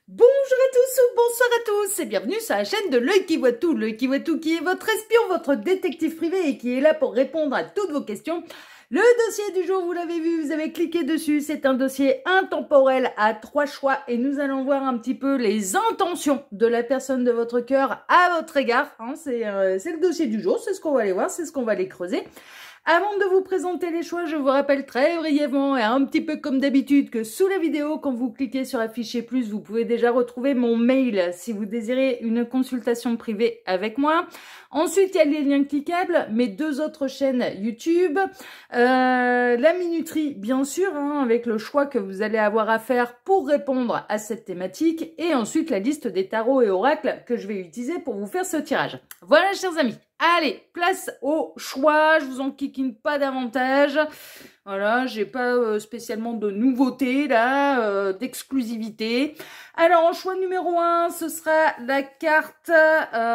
Bonjour à tous ou bonsoir à tous et bienvenue sur la chaîne de L'Oeil qui voit tout. L'Oeil qui voit tout qui est votre espion, votre détective privé et qui est là pour répondre à toutes vos questions. Le dossier du jour, vous l'avez vu, vous avez cliqué dessus, c'est un dossier intemporel à 3 choix et nous allons voir un petit peu les intentions de la personne de votre cœur à votre égard. Hein, c'est le dossier du jour, c'est ce qu'on va aller voir, c'est ce qu'on va aller creuser. Avant de vous présenter les choix, je vous rappelle très brièvement et un petit peu comme d'habitude que sous la vidéo, quand vous cliquez sur afficher plus, vous pouvez déjà retrouver mon mail si vous désirez une consultation privée avec moi. Ensuite, il y a les liens cliquables, mes 2 autres chaînes YouTube, la minuterie bien sûr, hein, avec le choix que vous allez avoir à faire pour répondre à cette thématique, et ensuite la liste des tarots et oracles que je vais utiliser pour vous faire ce tirage. Voilà, chers amis. Allez, place au choix, je vous en kikine pas davantage. Voilà, j'ai pas spécialement de nouveautés là, d'exclusivité. Alors, en choix numéro 1, ce sera la carte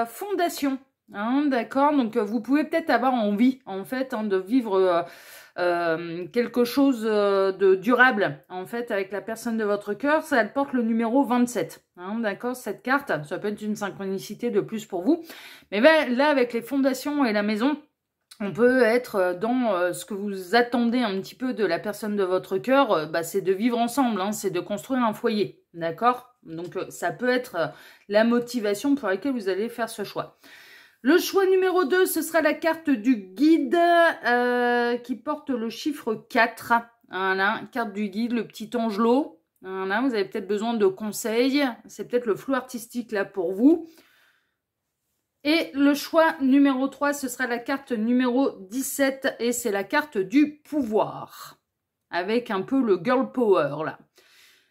Fondation. Hein, d'accord, donc vous pouvez peut-être avoir envie, en fait, hein, de vivre quelque chose de durable, en fait, avec la personne de votre cœur. Ça, elle porte le numéro 27. Hein, d'accord, cette carte, ça peut être une synchronicité de plus pour vous. Mais ben, là, avec les fondations et la maison, on peut être dans ce que vous attendez un petit peu de la personne de votre cœur, bah, c'est de vivre ensemble, hein, c'est de construire un foyer, d'accord? Donc, ça peut être la motivation pour laquelle vous allez faire ce choix. Le choix numéro 2, ce sera la carte du guide qui porte le chiffre 4. Voilà, carte du guide, le petit angelot. Voilà, vous avez peut-être besoin de conseils. C'est peut-être le flou artistique là pour vous. Et le choix numéro 3, ce sera la carte numéro 17 et c'est la carte du pouvoir. Avec un peu le girl power là.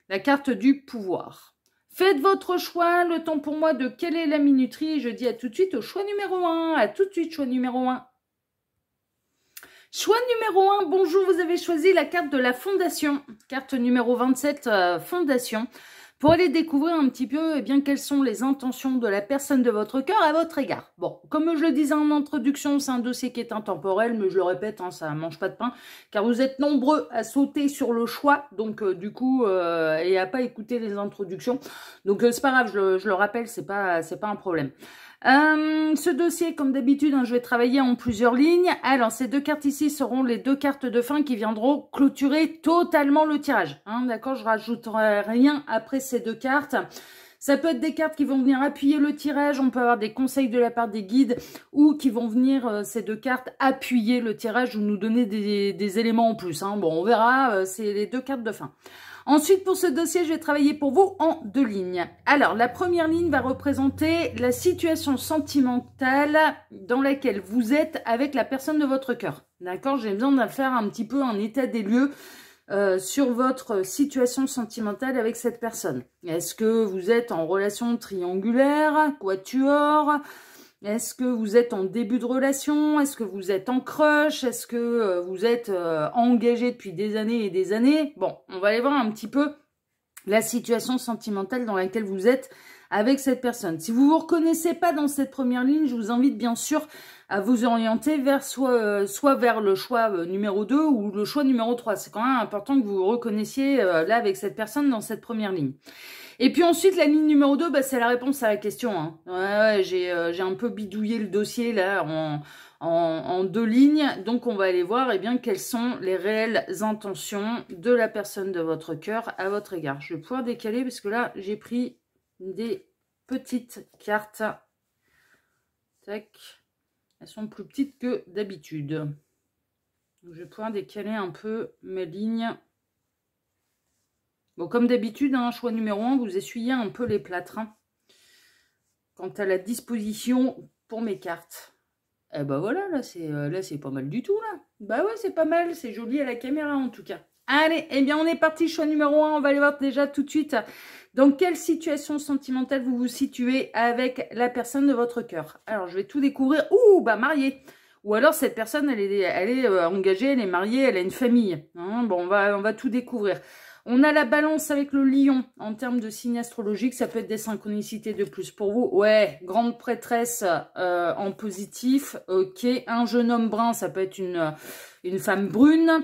La carte du pouvoir. Faites votre choix, le temps pour moi de quelle est la minuterie. Je dis à tout de suite au choix numéro 1. À tout de suite, choix numéro 1. Choix numéro 1, bonjour, vous avez choisi la carte de la Fondation. Carte numéro 27, Fondation. Pour aller découvrir un petit peu eh bien, quelles sont les intentions de la personne de votre cœur à votre égard. Bon, comme je le disais en introduction, c'est un dossier qui est intemporel, mais je le répète, hein, ça ne mange pas de pain, car vous êtes nombreux à sauter sur le choix, donc du coup, et à pas écouter les introductions. Donc c'est pas grave, je le rappelle, c'est pas un problème. Ce dossier, comme d'habitude, hein, je vais travailler en plusieurs lignes. Alors, ces 2 cartes ici seront les 2 cartes de fin qui viendront clôturer totalement le tirage. Hein, d'accord, je rajouterai rien après ces 2 cartes. Ça peut être des cartes qui vont venir appuyer le tirage. On peut avoir des conseils de la part des guides ou qui vont venir, ces 2 cartes, appuyer le tirage ou nous donner des éléments en plus. Hein. Bon, on verra, c'est les 2 cartes de fin. Ensuite, pour ce dossier, je vais travailler pour vous en 2 lignes. Alors, la première ligne va représenter la situation sentimentale dans laquelle vous êtes avec la personne de votre cœur. D'accord? J'ai besoin de faire un petit peu un état des lieux sur votre situation sentimentale avec cette personne. Est-ce que vous êtes en relation triangulaire, quatuor? Est-ce que vous êtes en début de relation? Est-ce que vous êtes en crush? Est-ce que vous êtes engagé depuis des années et des années? Bon, on va aller voir un petit peu la situation sentimentale dans laquelle vous êtes avec cette personne. Si vous ne vous reconnaissez pas dans cette première ligne, je vous invite bien sûr à vous orienter vers soit vers le choix numéro 2 ou le choix numéro 3. C'est quand même important que vous vous reconnaissiez là avec cette personne dans cette première ligne. Et puis ensuite, la ligne numéro 2, bah, c'est la réponse à la question. Hein. Ouais, j'ai un peu bidouillé le dossier là en 2 lignes. Donc, on va aller voir eh bien, quelles sont les réelles intentions de la personne de votre cœur à votre égard. Je vais pouvoir décaler parce que là, j'ai pris des petites cartes. Tac. Elles sont plus petites que d'habitude. Je vais pouvoir décaler un peu mes lignes. Bon, comme d'habitude, hein, choix numéro 1, vous essuyez un peu les plâtres. Hein, quant à la disposition pour mes cartes. Eh ben voilà, là c'est pas mal du tout, là. Bah ouais, c'est pas mal, c'est joli à la caméra en tout cas. Allez, eh bien on est parti, choix numéro 1, on va aller voir déjà tout de suite dans quelle situation sentimentale vous vous situez avec la personne de votre cœur. Alors, je vais tout découvrir. Ouh, bah mariée. Ou alors cette personne, elle est engagée, elle est mariée, elle a une famille. Hein, bon, on va tout découvrir. On a la balance avec le lion en termes de signe astrologique. Ça peut être des synchronicités de plus pour vous. Ouais, grande prêtresse en positif. Ok, un jeune homme brun, ça peut être une femme brune.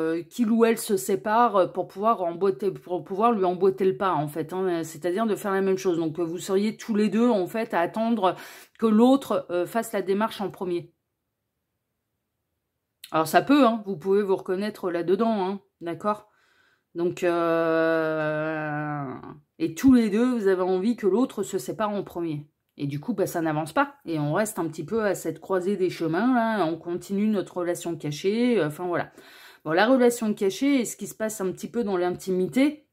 qu'il ou elle se sépare pour pouvoir lui emboîter le pas, en fait. Hein, c'est-à-dire de faire la même chose. Donc, vous seriez tous les deux, en fait, à attendre que l'autre fasse la démarche en premier. Alors, ça peut, hein, vous pouvez vous reconnaître là-dedans, hein, d'accord? Donc, et tous les deux, vous avez envie que l'autre se sépare en premier. Et du coup, bah, ça n'avance pas. Et on reste un petit peu à cette croisée des chemins, là. On continue notre relation cachée. Enfin, voilà. Bon, la relation cachée et ce qui se passe un petit peu dans l'intimité.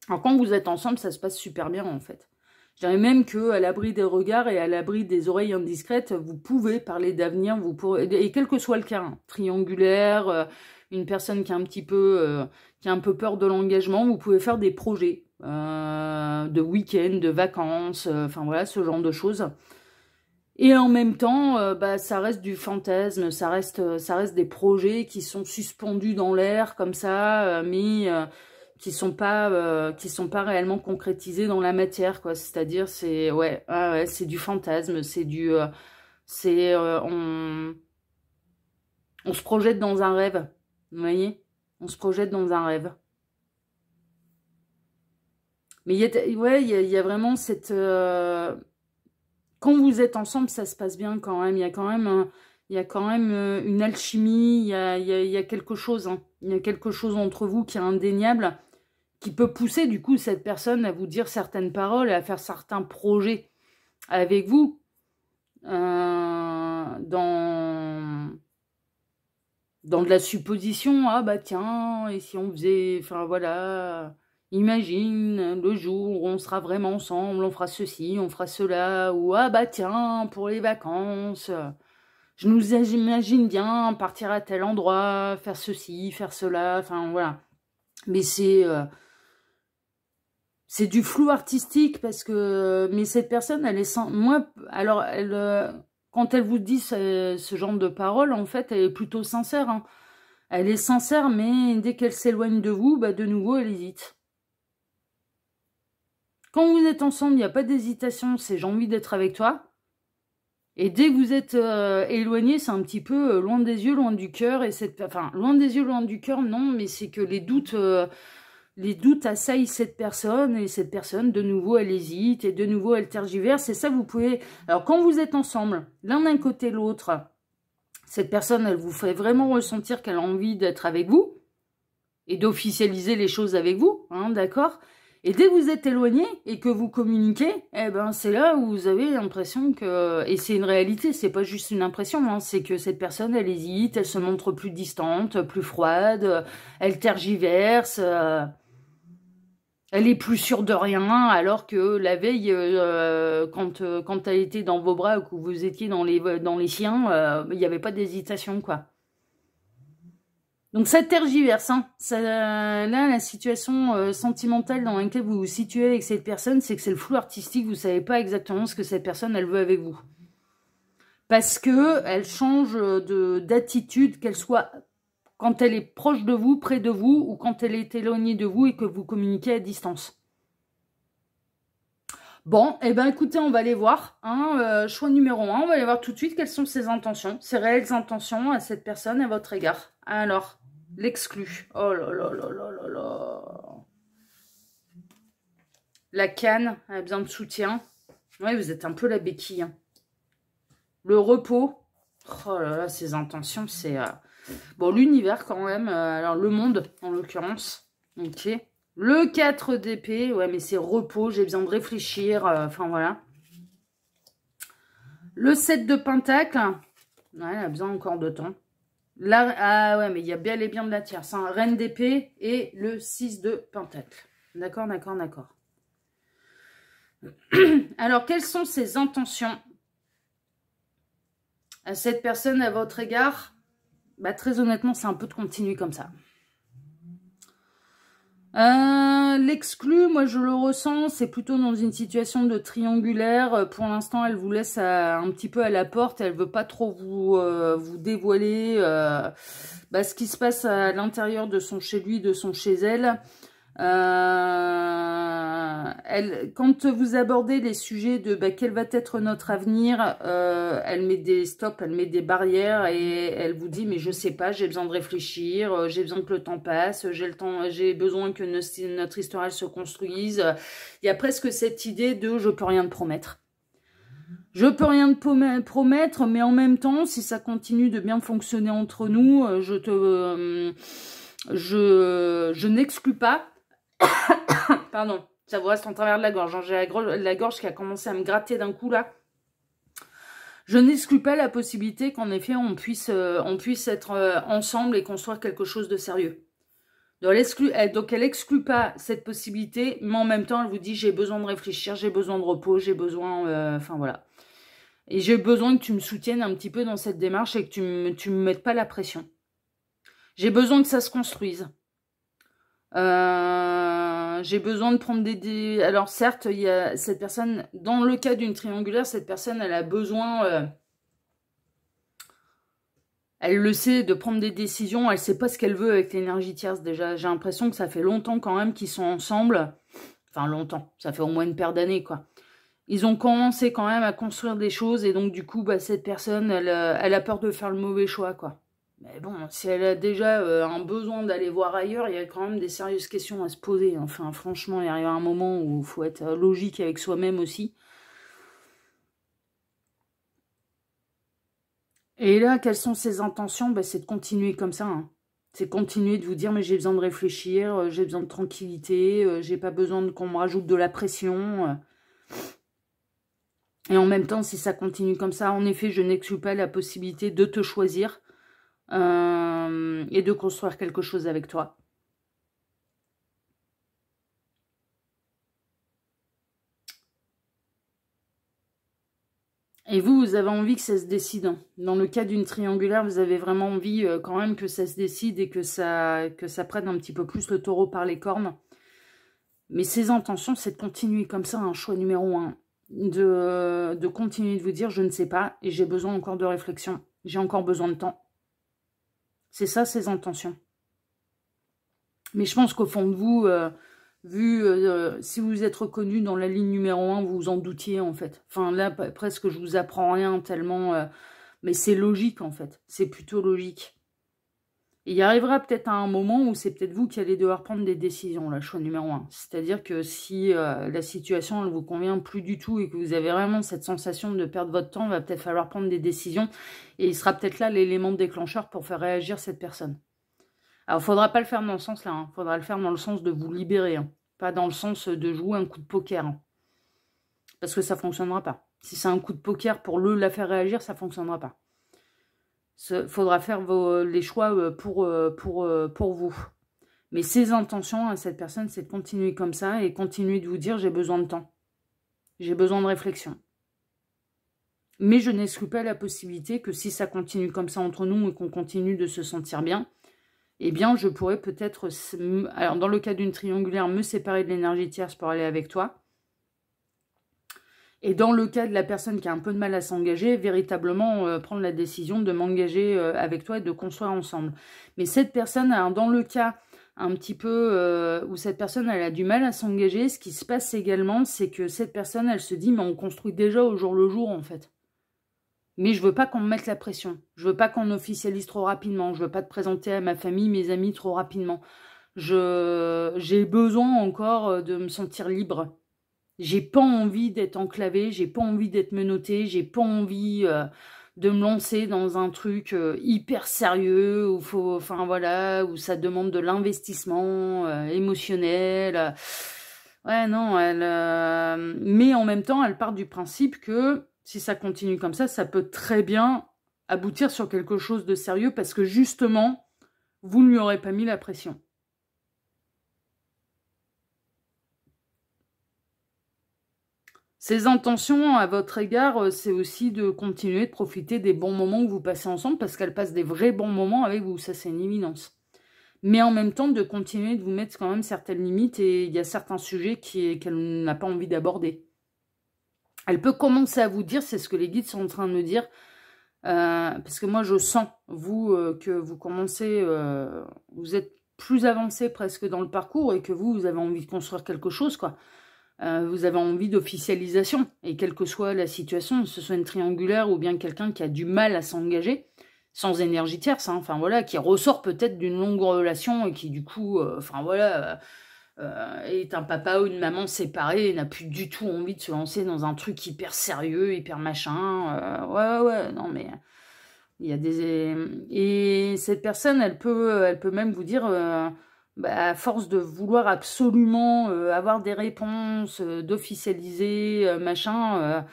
Alors, quand vous êtes ensemble, ça se passe super bien, en fait. Je dirais même qu'à l'abri des regards et à l'abri des oreilles indiscrètes, vous pouvez parler d'avenir, et quel que soit le cas, hein, triangulaire, une personne qui a un peu peur de l'engagement, vous pouvez faire des projets de week-end, de vacances, enfin voilà, ce genre de choses. Et en même temps, bah, ça reste du fantasme, ça reste des projets qui sont suspendus dans l'air comme ça, mais qui sont pas réellement concrétisés dans la matière, quoi. C'est-à-dire, c'est ouais, c'est du fantasme, on se projette dans un rêve, vous voyez, on se projette dans un rêve. Mais il y a vraiment cette quand vous êtes ensemble, ça se passe bien quand même. Il y a quand même une alchimie. Il y a quelque chose. Hein. Il y a quelque chose entre vous qui est indéniable, qui peut pousser du coup cette personne à vous dire certaines paroles et à faire certains projets avec vous dans de la supposition. Ah bah tiens, et si on faisait, enfin voilà. Imagine le jour où on sera vraiment ensemble, on fera ceci, on fera cela, ou ah bah tiens, pour les vacances, je nous imagine bien partir à tel endroit, faire ceci, faire cela, enfin voilà. Mais c'est du flou artistique parce que, mais cette personne, elle est sans, moi, alors quand elle vous dit ce genre de paroles, en fait, elle est plutôt sincère. Hein. Elle est sincère, mais dès qu'elle s'éloigne de vous, bah de nouveau, elle hésite. Quand vous êtes ensemble, il n'y a pas d'hésitation, c'est j'ai envie d'être avec toi. Et dès que vous êtes éloigné, c'est un petit peu loin des yeux, loin du cœur. Enfin, loin des yeux, loin du cœur, non, mais c'est que les doutes assaillent cette personne. Et cette personne, de nouveau, elle hésite. Et de nouveau, elle tergiverse. Et ça, vous pouvez... Alors, quand vous êtes ensemble, l'un d'un côté, l'autre, cette personne, elle vous fait vraiment ressentir qu'elle a envie d'être avec vous. Et d'officialiser les choses avec vous, hein, d'accord ? Et dès que vous êtes éloigné et que vous communiquez, eh ben c'est là où vous avez l'impression que... Et c'est une réalité, c'est pas juste une impression, hein, c'est que cette personne, elle hésite, elle se montre plus distante, plus froide, elle tergiverse, elle est plus sûre de rien, alors que la veille, quand elle était dans vos bras ou que vous étiez dans les siens, il n'y avait pas d'hésitation, quoi. Donc ça tergiverse, hein. Là, la situation sentimentale dans laquelle vous vous situez avec cette personne, c'est que c'est le flou artistique, vous ne savez pas exactement ce que cette personne, elle veut avec vous. Parce que elle change d'attitude, qu'elle soit quand elle est proche de vous, près de vous, ou quand elle est éloignée de vous et que vous communiquez à distance. Bon, eh ben écoutez, on va aller voir. Hein, choix numéro 1, on va aller voir tout de suite quelles sont ses intentions, ses réelles intentions à cette personne, à votre égard. Alors, l'exclu. Oh là là là là là là. La canne, elle a besoin de soutien. Oui, vous êtes un peu la béquille. Hein. Le repos. Oh là là, ses intentions, c'est... Bon, l'univers quand même. Alors, le monde, en l'occurrence. Ok. Le 4 d'épée, ouais, mais c'est repos, j'ai besoin de réfléchir, enfin voilà. Le 7 de pentacle, ouais, elle a besoin encore de temps. Là, ah ouais, mais il y a bel et bien de la tierce, hein. Reine d'épée et le 6 de pentacle. D'accord, d'accord, d'accord. Alors, quelles sont ses intentions à cette personne, à votre égard? Bah, très honnêtement, c'est un peu de continuer comme ça. L'exclu, moi je le ressens, c'est plutôt dans une situation de triangulaire. Pour l'instant, elle vous laisse un petit peu à la porte. Elle veut pas trop vous dévoiler ce qui se passe à l'intérieur de son chez lui, de son chez elle. Quand vous abordez les sujets de quel va être notre avenir, elle met des stops, elle met des barrières et elle vous dit mais je sais pas, j'ai besoin de réfléchir, j'ai besoin que le temps passe, j'ai besoin que notre histoire elle se construise. Il y a presque cette idée de je peux rien te promettre. Je peux rien te promettre, mais en même temps, si ça continue de bien fonctionner entre nous, je n'exclus pas. Pardon, ça vous reste en travers de la gorge. J'ai la gorge qui a commencé à me gratter d'un coup là. Je n'exclus pas la possibilité qu'en effet on puisse être ensemble et construire quelque chose de sérieux. Donc elle exclut pas cette possibilité, mais en même temps elle vous dit j'ai besoin de réfléchir, j'ai besoin de repos, j'ai besoin, enfin voilà. Et j'ai besoin que tu me soutiennes un petit peu dans cette démarche et que tu me mettes pas la pression. J'ai besoin que ça se construise. J'ai besoin de prendre des... Alors certes, il y a cette personne, dans le cas d'une triangulaire, cette personne, elle a besoin, elle le sait, de prendre des décisions, elle sait pas ce qu'elle veut avec l'énergie tierce déjà. J'ai l'impression que ça fait longtemps quand même qu'ils sont ensemble. Enfin longtemps, ça fait au moins une paire d'années quoi. Ils ont commencé quand même à construire des choses et donc du coup, cette personne, elle a peur de faire le mauvais choix quoi. Mais bon, si elle a déjà un besoin d'aller voir ailleurs, il y a quand même des sérieuses questions à se poser. Enfin, franchement, il arrive un moment où il faut être logique avec soi-même aussi. Et là, quelles sont ses intentions? C'est de continuer comme ça. Hein. C'est de continuer de vous dire, mais j'ai besoin de réfléchir, j'ai besoin de tranquillité, j'ai pas besoin qu'on me rajoute de la pression. Et en même temps, si ça continue comme ça, en effet, je n'exclus pas la possibilité de te choisir. Et de construire quelque chose avec toi. Et vous avez envie que ça se décide. Dans le cas d'une triangulaire, vous avez vraiment envie quand même que ça se décide et que ça prenne un petit peu plus le taureau par les cornes. Mais ses intentions, c'est de continuer comme ça, un choix numéro 1. De continuer de vous dire, je ne sais pas, et j'ai besoin encore de réflexion. J'ai encore besoin de temps. C'est ça, ses intentions. Mais je pense qu'au fond de vous, si vous êtes reconnu dans la ligne numéro 1, vous vous en doutiez, en fait. Enfin, là, presque, je vous apprends rien tellement... mais c'est logique, en fait. C'est plutôt logique. Et il arrivera peut-être à un moment où c'est peut-être vous qui allez devoir prendre des décisions, là, choix numéro 1. C'est-à-dire que si la situation ne vous convient plus du tout et que vous avez vraiment cette sensation de perdre votre temps, il va peut-être falloir prendre des décisions. Et il sera peut-être là l'élément déclencheur pour faire réagir cette personne. Alors, il ne faudra pas le faire dans ce sens-là. Il faudra le faire dans le sens de vous libérer. Hein. Pas dans le sens de jouer un coup de poker. Hein. Parce que ça ne fonctionnera pas. Si c'est un coup de poker pour la faire réagir, ça ne fonctionnera pas. Il faudra faire les choix pour vous. Mais ses intentions à cette personne, c'est de continuer comme ça et continuer de vous dire j'ai besoin de temps. J'ai besoin de réflexion. Mais je n'exclus pas la possibilité que si ça continue comme ça entre nous et qu'on continue de se sentir bien, eh bien, je pourrais peut-être, alors dans le cas d'une triangulaire, me séparer de l'énergie tierce pour aller avec toi. Et dans le cas de la personne qui a un peu de mal à s'engager, véritablement prendre la décision de m'engager avec toi et de construire ensemble. Mais cette personne, alors dans le cas un petit peu où cette personne elle a du mal à s'engager, ce qui se passe également, c'est que cette personne, elle se dit, mais on construit déjà au jour le jour en fait. Mais je veux pas qu'on me mette la pression. Je veux pas qu'on officialise trop rapidement. Je veux pas te présenter à ma famille, mes amis trop rapidement. J'ai besoin encore de me sentir libre. J'ai pas envie d'être enclavée. J'ai pas envie d'être menottée. J'ai pas envie de me lancer dans un truc hyper sérieux où enfin voilà, où ça demande de l'investissement émotionnel. Ouais, non, mais en même temps, elle part du principe que si ça continue comme ça peut très bien aboutir sur quelque chose de sérieux parce que justement, vous ne lui aurez pas mis la pression. Ses intentions à votre égard, c'est aussi de continuer de profiter des bons moments que vous passez ensemble parce qu'elle passe des vrais bons moments avec vous, ça c'est une évidence. Mais en même temps, de continuer de vous mettre quand même certaines limites et il y a certains sujets qu'elle n'a pas envie d'aborder. Elle peut commencer à vous dire, c'est ce que les guides sont en train de me dire, parce que moi je sens, vous, que vous commencez, vous êtes plus avancé presque dans le parcours et que vous avez envie de construire quelque chose, quoi. Vous avez envie d'officialisation. Et quelle que soit la situation, que ce soit une triangulaire ou bien quelqu'un qui a du mal à s'engager, sans énergie tierce, hein, enfin voilà, qui ressort peut-être d'une longue relation et qui du coup, enfin voilà, est un papa ou une maman séparée et n'a plus du tout envie de se lancer dans un truc hyper sérieux, hyper machin. Ouais, non mais... Il y a des... Et cette personne, elle peut même vous dire, à force de vouloir absolument avoir des réponses, d'officialiser, machin,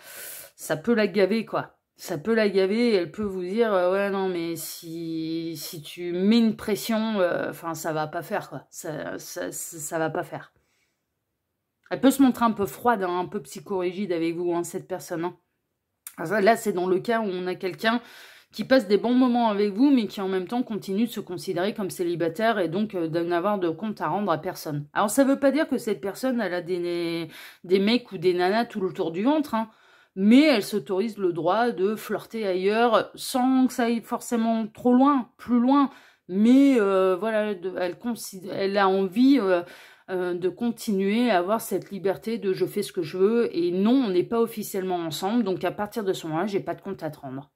ça peut la gaver, quoi. Ça peut la gaver, elle peut vous dire, ouais, non, mais si tu mets une pression, enfin, ça va pas faire, quoi. Ça va pas faire. Elle peut se montrer un peu froide, hein, un peu psychorigide avec vous, hein, cette personne. Hein. Là, c'est dans le cas où on a quelqu'un qui passe des bons moments avec vous, mais qui en même temps continue de se considérer comme célibataire et donc de n'avoir de compte à rendre à personne. Alors ça veut pas dire que cette personne, elle a des mecs ou des nanas tout le tour du ventre, hein, mais elle s'autorise le droit de flirter ailleurs sans que ça aille forcément trop loin, plus loin, mais voilà, elle a envie... de continuer à avoir cette liberté de je fais ce que je veux, et non, on n'est pas officiellement ensemble, donc à partir de ce moment-là, j'ai pas de compte à te rendre.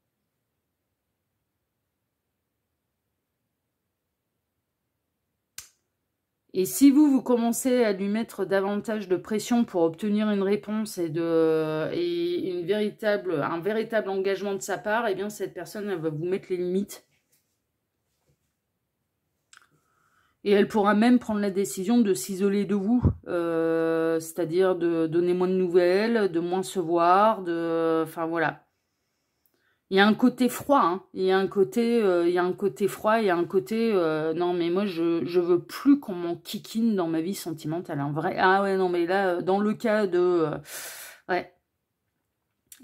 Et si vous commencez à lui mettre davantage de pression pour obtenir une réponse et un véritable engagement de sa part, eh bien cette personne, elle va vous mettre les limites. Et elle pourra même prendre la décision de s'isoler de vous, c'est-à-dire de donner moins de nouvelles, de moins se voir, enfin voilà. Il y a un côté froid, hein. Il y a un côté froid, il y a un côté non mais moi je veux plus qu'on m'en kikine dans ma vie sentimentale, un vrai. Ah ouais, non mais là dans le cas de ouais.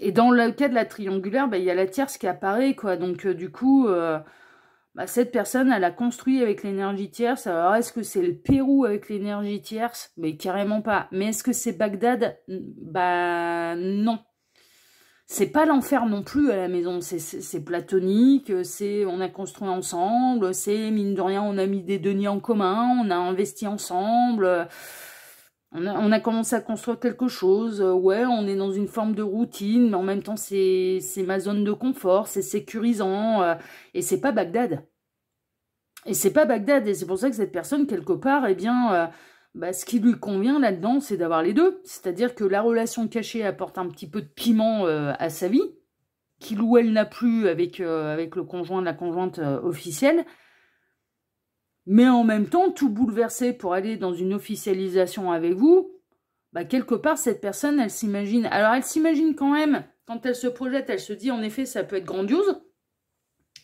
Et dans le cas de la triangulaire, il y a la tierce qui apparaît, quoi. Donc du coup cette personne, elle a construit avec l'énergie tierce. Alors, est-ce que c'est le Pérou avec l'énergie tierce? Mais carrément pas. Mais est-ce que c'est Bagdad? Bah non. C'est pas l'enfer non plus à la maison. C'est platonique, on a construit ensemble, c'est mine de rien, on a mis des deniers en commun, on a investi ensemble, on a commencé à construire quelque chose. Ouais, on est dans une forme de routine, mais en même temps, c'est ma zone de confort, c'est sécurisant, et c'est pas Bagdad. Et c'est pas Bagdad, et c'est pour ça que cette personne, quelque part, eh bien, ce qui lui convient là-dedans, c'est d'avoir les deux. C'est-à-dire que la relation cachée apporte un petit peu de piment à sa vie, qu'il ou elle n'a plus avec le conjoint, la conjointe officielle, mais en même temps, tout bouleverser pour aller dans une officialisation avec vous, quelque part, cette personne, elle s'imagine... Alors, elle s'imagine quand même, quand elle se projette, elle se dit, en effet, ça peut être grandiose,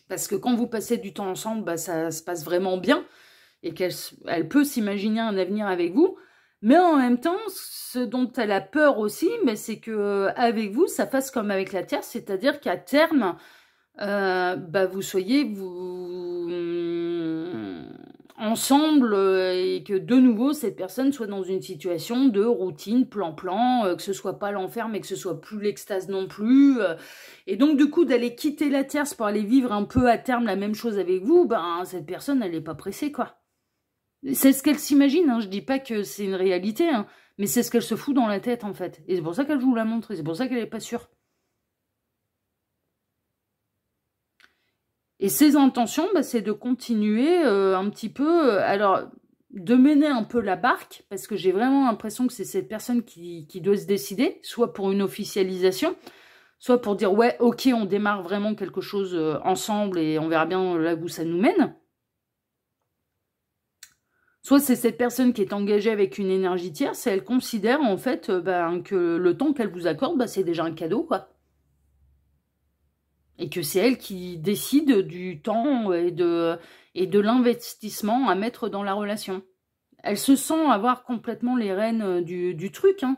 parce que quand vous passez du temps ensemble, ça se passe vraiment bien, et qu'elle peut s'imaginer un avenir avec vous. Mais en même temps, ce dont elle a peur aussi, c'est que avec vous, ça fasse comme avec la tierce, c'est-à-dire qu'à terme, vous soyez ensemble et que de nouveau, cette personne soit dans une situation de routine, plan-plan, que ce soit pas l'enfer, mais que ce soit plus l'extase non plus. Et donc, du coup, d'aller quitter la tierce pour aller vivre un peu à terme la même chose avec vous, cette personne, elle n'est pas pressée, quoi. C'est ce qu'elle s'imagine, hein. Je dis pas que c'est une réalité, hein, mais c'est ce qu'elle se fout dans la tête, en fait. Et c'est pour ça qu'elle vous la montre, et c'est pour ça qu'elle n'est pas sûre. Et ses intentions, c'est de continuer un petit peu, alors, de mener un peu la barque, parce que j'ai vraiment l'impression que c'est cette personne qui doit se décider, soit pour une officialisation, soit pour dire, ouais, ok, on démarre vraiment quelque chose ensemble, et on verra bien là où ça nous mène. Soit c'est cette personne qui est engagée avec une énergie tierce et elle considère en fait que le temps qu'elle vous accorde, c'est déjà un cadeau, quoi. Et que c'est elle qui décide du temps et de l'investissement à mettre dans la relation. Elle se sent avoir complètement les rênes du truc, hein,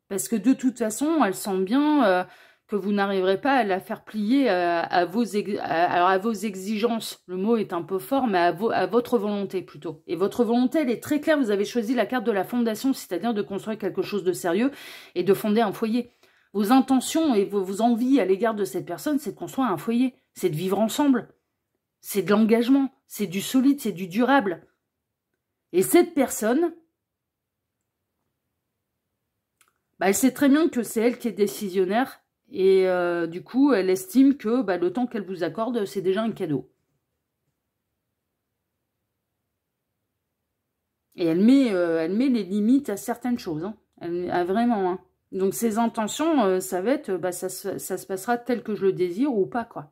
parce que de toute façon, elle sent bien... que vous n'arriverez pas à la faire plier à vos exigences. Le mot est un peu fort, mais à votre volonté plutôt. Et votre volonté, elle est très claire. Vous avez choisi la carte de la fondation, c'est-à-dire de construire quelque chose de sérieux et de fonder un foyer. Vos intentions et vos envies à l'égard de cette personne, c'est de construire un foyer. C'est de vivre ensemble. C'est de l'engagement. C'est du solide, c'est du durable. Et cette personne, bah, elle sait très bien que c'est elle qui est décisionnaire. Et du coup, elle estime que bah, le temps qu'elle vous accorde, c'est déjà un cadeau. Et elle met les limites à certaines choses. Hein. Vraiment. Hein. Donc, ses intentions, ça va être, bah, ça se passera tel que je le désire ou pas, quoi.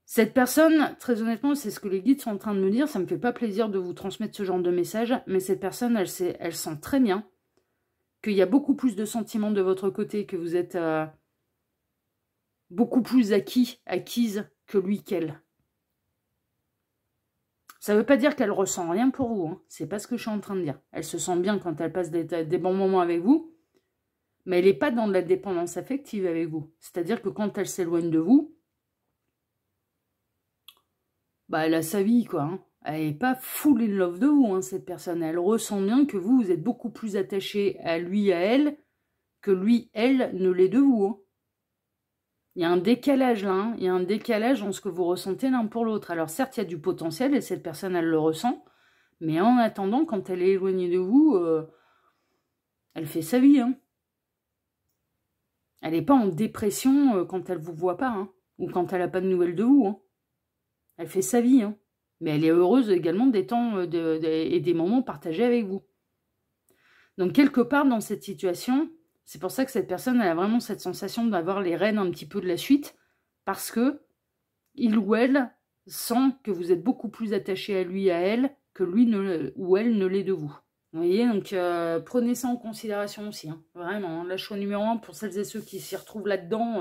Cette personne, très honnêtement, c'est ce que les guides sont en train de me dire. Ça me fait pas plaisir de vous transmettre ce genre de message. Mais cette personne, elle sent très bien qu'il y a beaucoup plus de sentiments de votre côté, que vous êtes beaucoup plus acquise que lui qu'elle. Ça ne veut pas dire qu'elle ressent rien pour vous. Hein. C'est pas ce que je suis en train de dire. Elle se sent bien quand elle passe des bons moments avec vous. Mais elle n'est pas dans de la dépendance affective avec vous. C'est-à-dire que quand elle s'éloigne de vous, bah elle a sa vie, quoi. Hein. Elle n'est pas full in love de vous, hein, cette personne. Elle ressent bien que vous êtes beaucoup plus attaché à lui, à elle, que lui, elle, ne l'est de vous. Hein. Il y a un décalage là, hein. Il y a un décalage dans ce que vous ressentez l'un pour l'autre. Alors certes, il y a du potentiel et cette personne, elle le ressent. Mais en attendant, quand elle est éloignée de vous, elle fait sa vie. Hein. Elle n'est pas en dépression quand elle ne vous voit pas. Hein, ou quand elle n'a pas de nouvelles de vous. Hein. Elle fait sa vie. Hein. Mais elle est heureuse également des temps et des moments partagés avec vous. Donc quelque part dans cette situation... C'est pour ça que cette personne elle a vraiment cette sensation d'avoir les rênes un petit peu de la suite, parce que il ou elle sent que vous êtes beaucoup plus attaché à lui, à elle, que lui ou elle ne l'est de vous. Vous voyez, donc prenez ça en considération aussi, hein, vraiment. Hein, le choix numéro 1 pour celles et ceux qui s'y retrouvent là-dedans.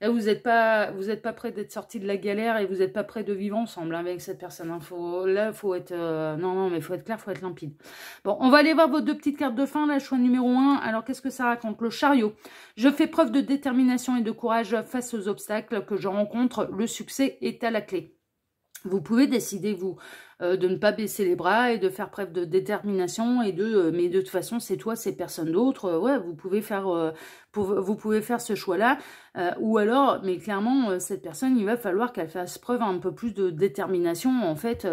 Là, vous n'êtes pas prêt d'être sorti de la galère et vous n'êtes pas prêt de vivre ensemble hein, avec cette personne. Hein. Là, faut être non, mais faut être clair, faut être limpide. Bon, on va aller voir vos deux petites cartes de fin. Là, choix numéro 1. Alors, qu'est-ce que ça raconte? Le chariot. Je fais preuve de détermination et de courage face aux obstacles que je rencontre. Le succès est à la clé. Vous pouvez décider, vous, de ne pas baisser les bras et de faire preuve de détermination et mais de toute façon, c'est toi, c'est personne d'autre. Ouais, vous pouvez faire ce choix-là. Ou alors, mais clairement, cette personne, il va falloir qu'elle fasse preuve un peu plus de détermination, en fait,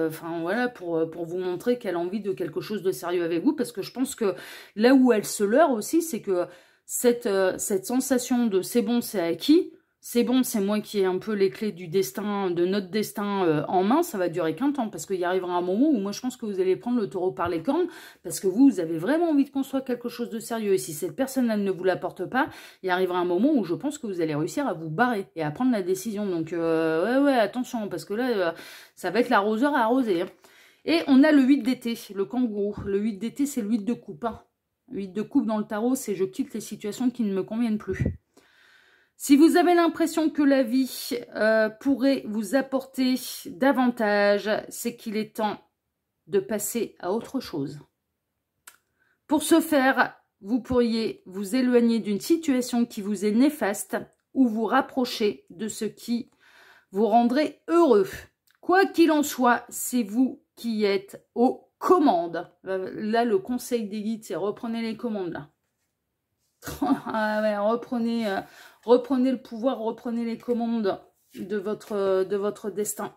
voilà, pour vous montrer qu'elle a envie de quelque chose de sérieux avec vous, parce que je pense que là où elle se leurre aussi, c'est que cette sensation de c'est bon, c'est acquis, c'est bon, c'est moi qui ai un peu les clés du destin, de notre destin en main, ça va durer qu'un temps, parce qu'il y arrivera un moment où moi je pense que vous allez prendre le taureau par les cornes, parce que vous avez vraiment envie de construire quelque chose de sérieux, et si cette personne-là ne vous l'apporte pas, il arrivera un moment où je pense que vous allez réussir à vous barrer, et à prendre la décision, donc ouais, attention, parce que là, ça va être l'arroseur à arroser. Hein. Et on a le 8 d'été, le kangourou, le 8 d'été c'est le 8 de coupe, hein. Le 8 de coupe dans le tarot, c'est je quitte les situations qui ne me conviennent plus. Si vous avez l'impression que la vie pourrait vous apporter davantage, c'est qu'il est temps de passer à autre chose. Pour ce faire, vous pourriez vous éloigner d'une situation qui vous est néfaste ou vous rapprocher de ce qui vous rendrait heureux. Quoi qu'il en soit, c'est vous qui êtes aux commandes. Là, le conseil des guides, c'est reprenez les commandes là. Ah ouais, reprenez le pouvoir, reprenez les commandes de votre destin.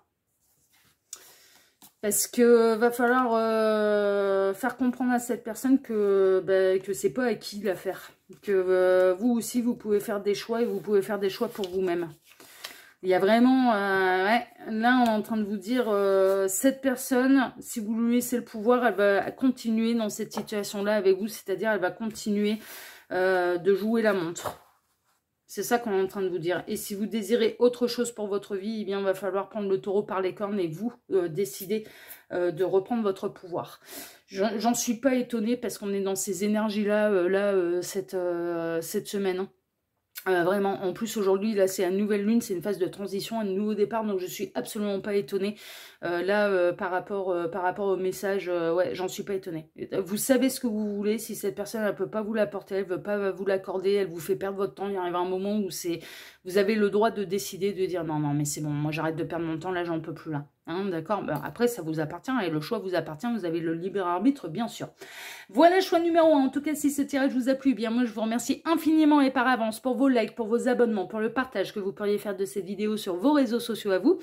Parce que va falloir faire comprendre à cette personne que c'est pas à qui l'affaire. Que vous aussi, vous pouvez faire des choix et vous pouvez faire des choix pour vous-même. Il y a vraiment, ouais, là on est en train de vous dire, cette personne, si vous lui laissez le pouvoir, elle va continuer dans cette situation-là avec vous, c'est-à-dire elle va continuer de jouer la montre. C'est ça qu'on est en train de vous dire. Et si vous désirez autre chose pour votre vie, eh bien, il va falloir prendre le taureau par les cornes et vous décider de reprendre votre pouvoir. J'en suis pas étonnée parce qu'on est dans ces énergies-là cette semaine. Hein. Vraiment, en plus aujourd'hui, là c'est une nouvelle lune, c'est une phase de transition, un nouveau départ, donc je suis absolument pas étonnée. Par rapport au message, ouais, j'en suis pas étonnée. Vous savez ce que vous voulez, si cette personne elle peut pas vous l'apporter, elle veut pas vous l'accorder, elle vous fait perdre votre temps, il arrive un moment où vous avez le droit de décider, de dire non mais c'est bon, moi j'arrête de perdre mon temps, là j'en peux plus là. Hein, d'accord, ben, après ça vous appartient et le choix vous appartient, vous avez le libre arbitre bien sûr. Voilà, choix numéro 1. En tout cas, si ce tirage vous a plu, bien moi je vous remercie infiniment et par avance pour vos likes, pour vos abonnements, pour le partage que vous pourriez faire de cette vidéo sur vos réseaux sociaux à vous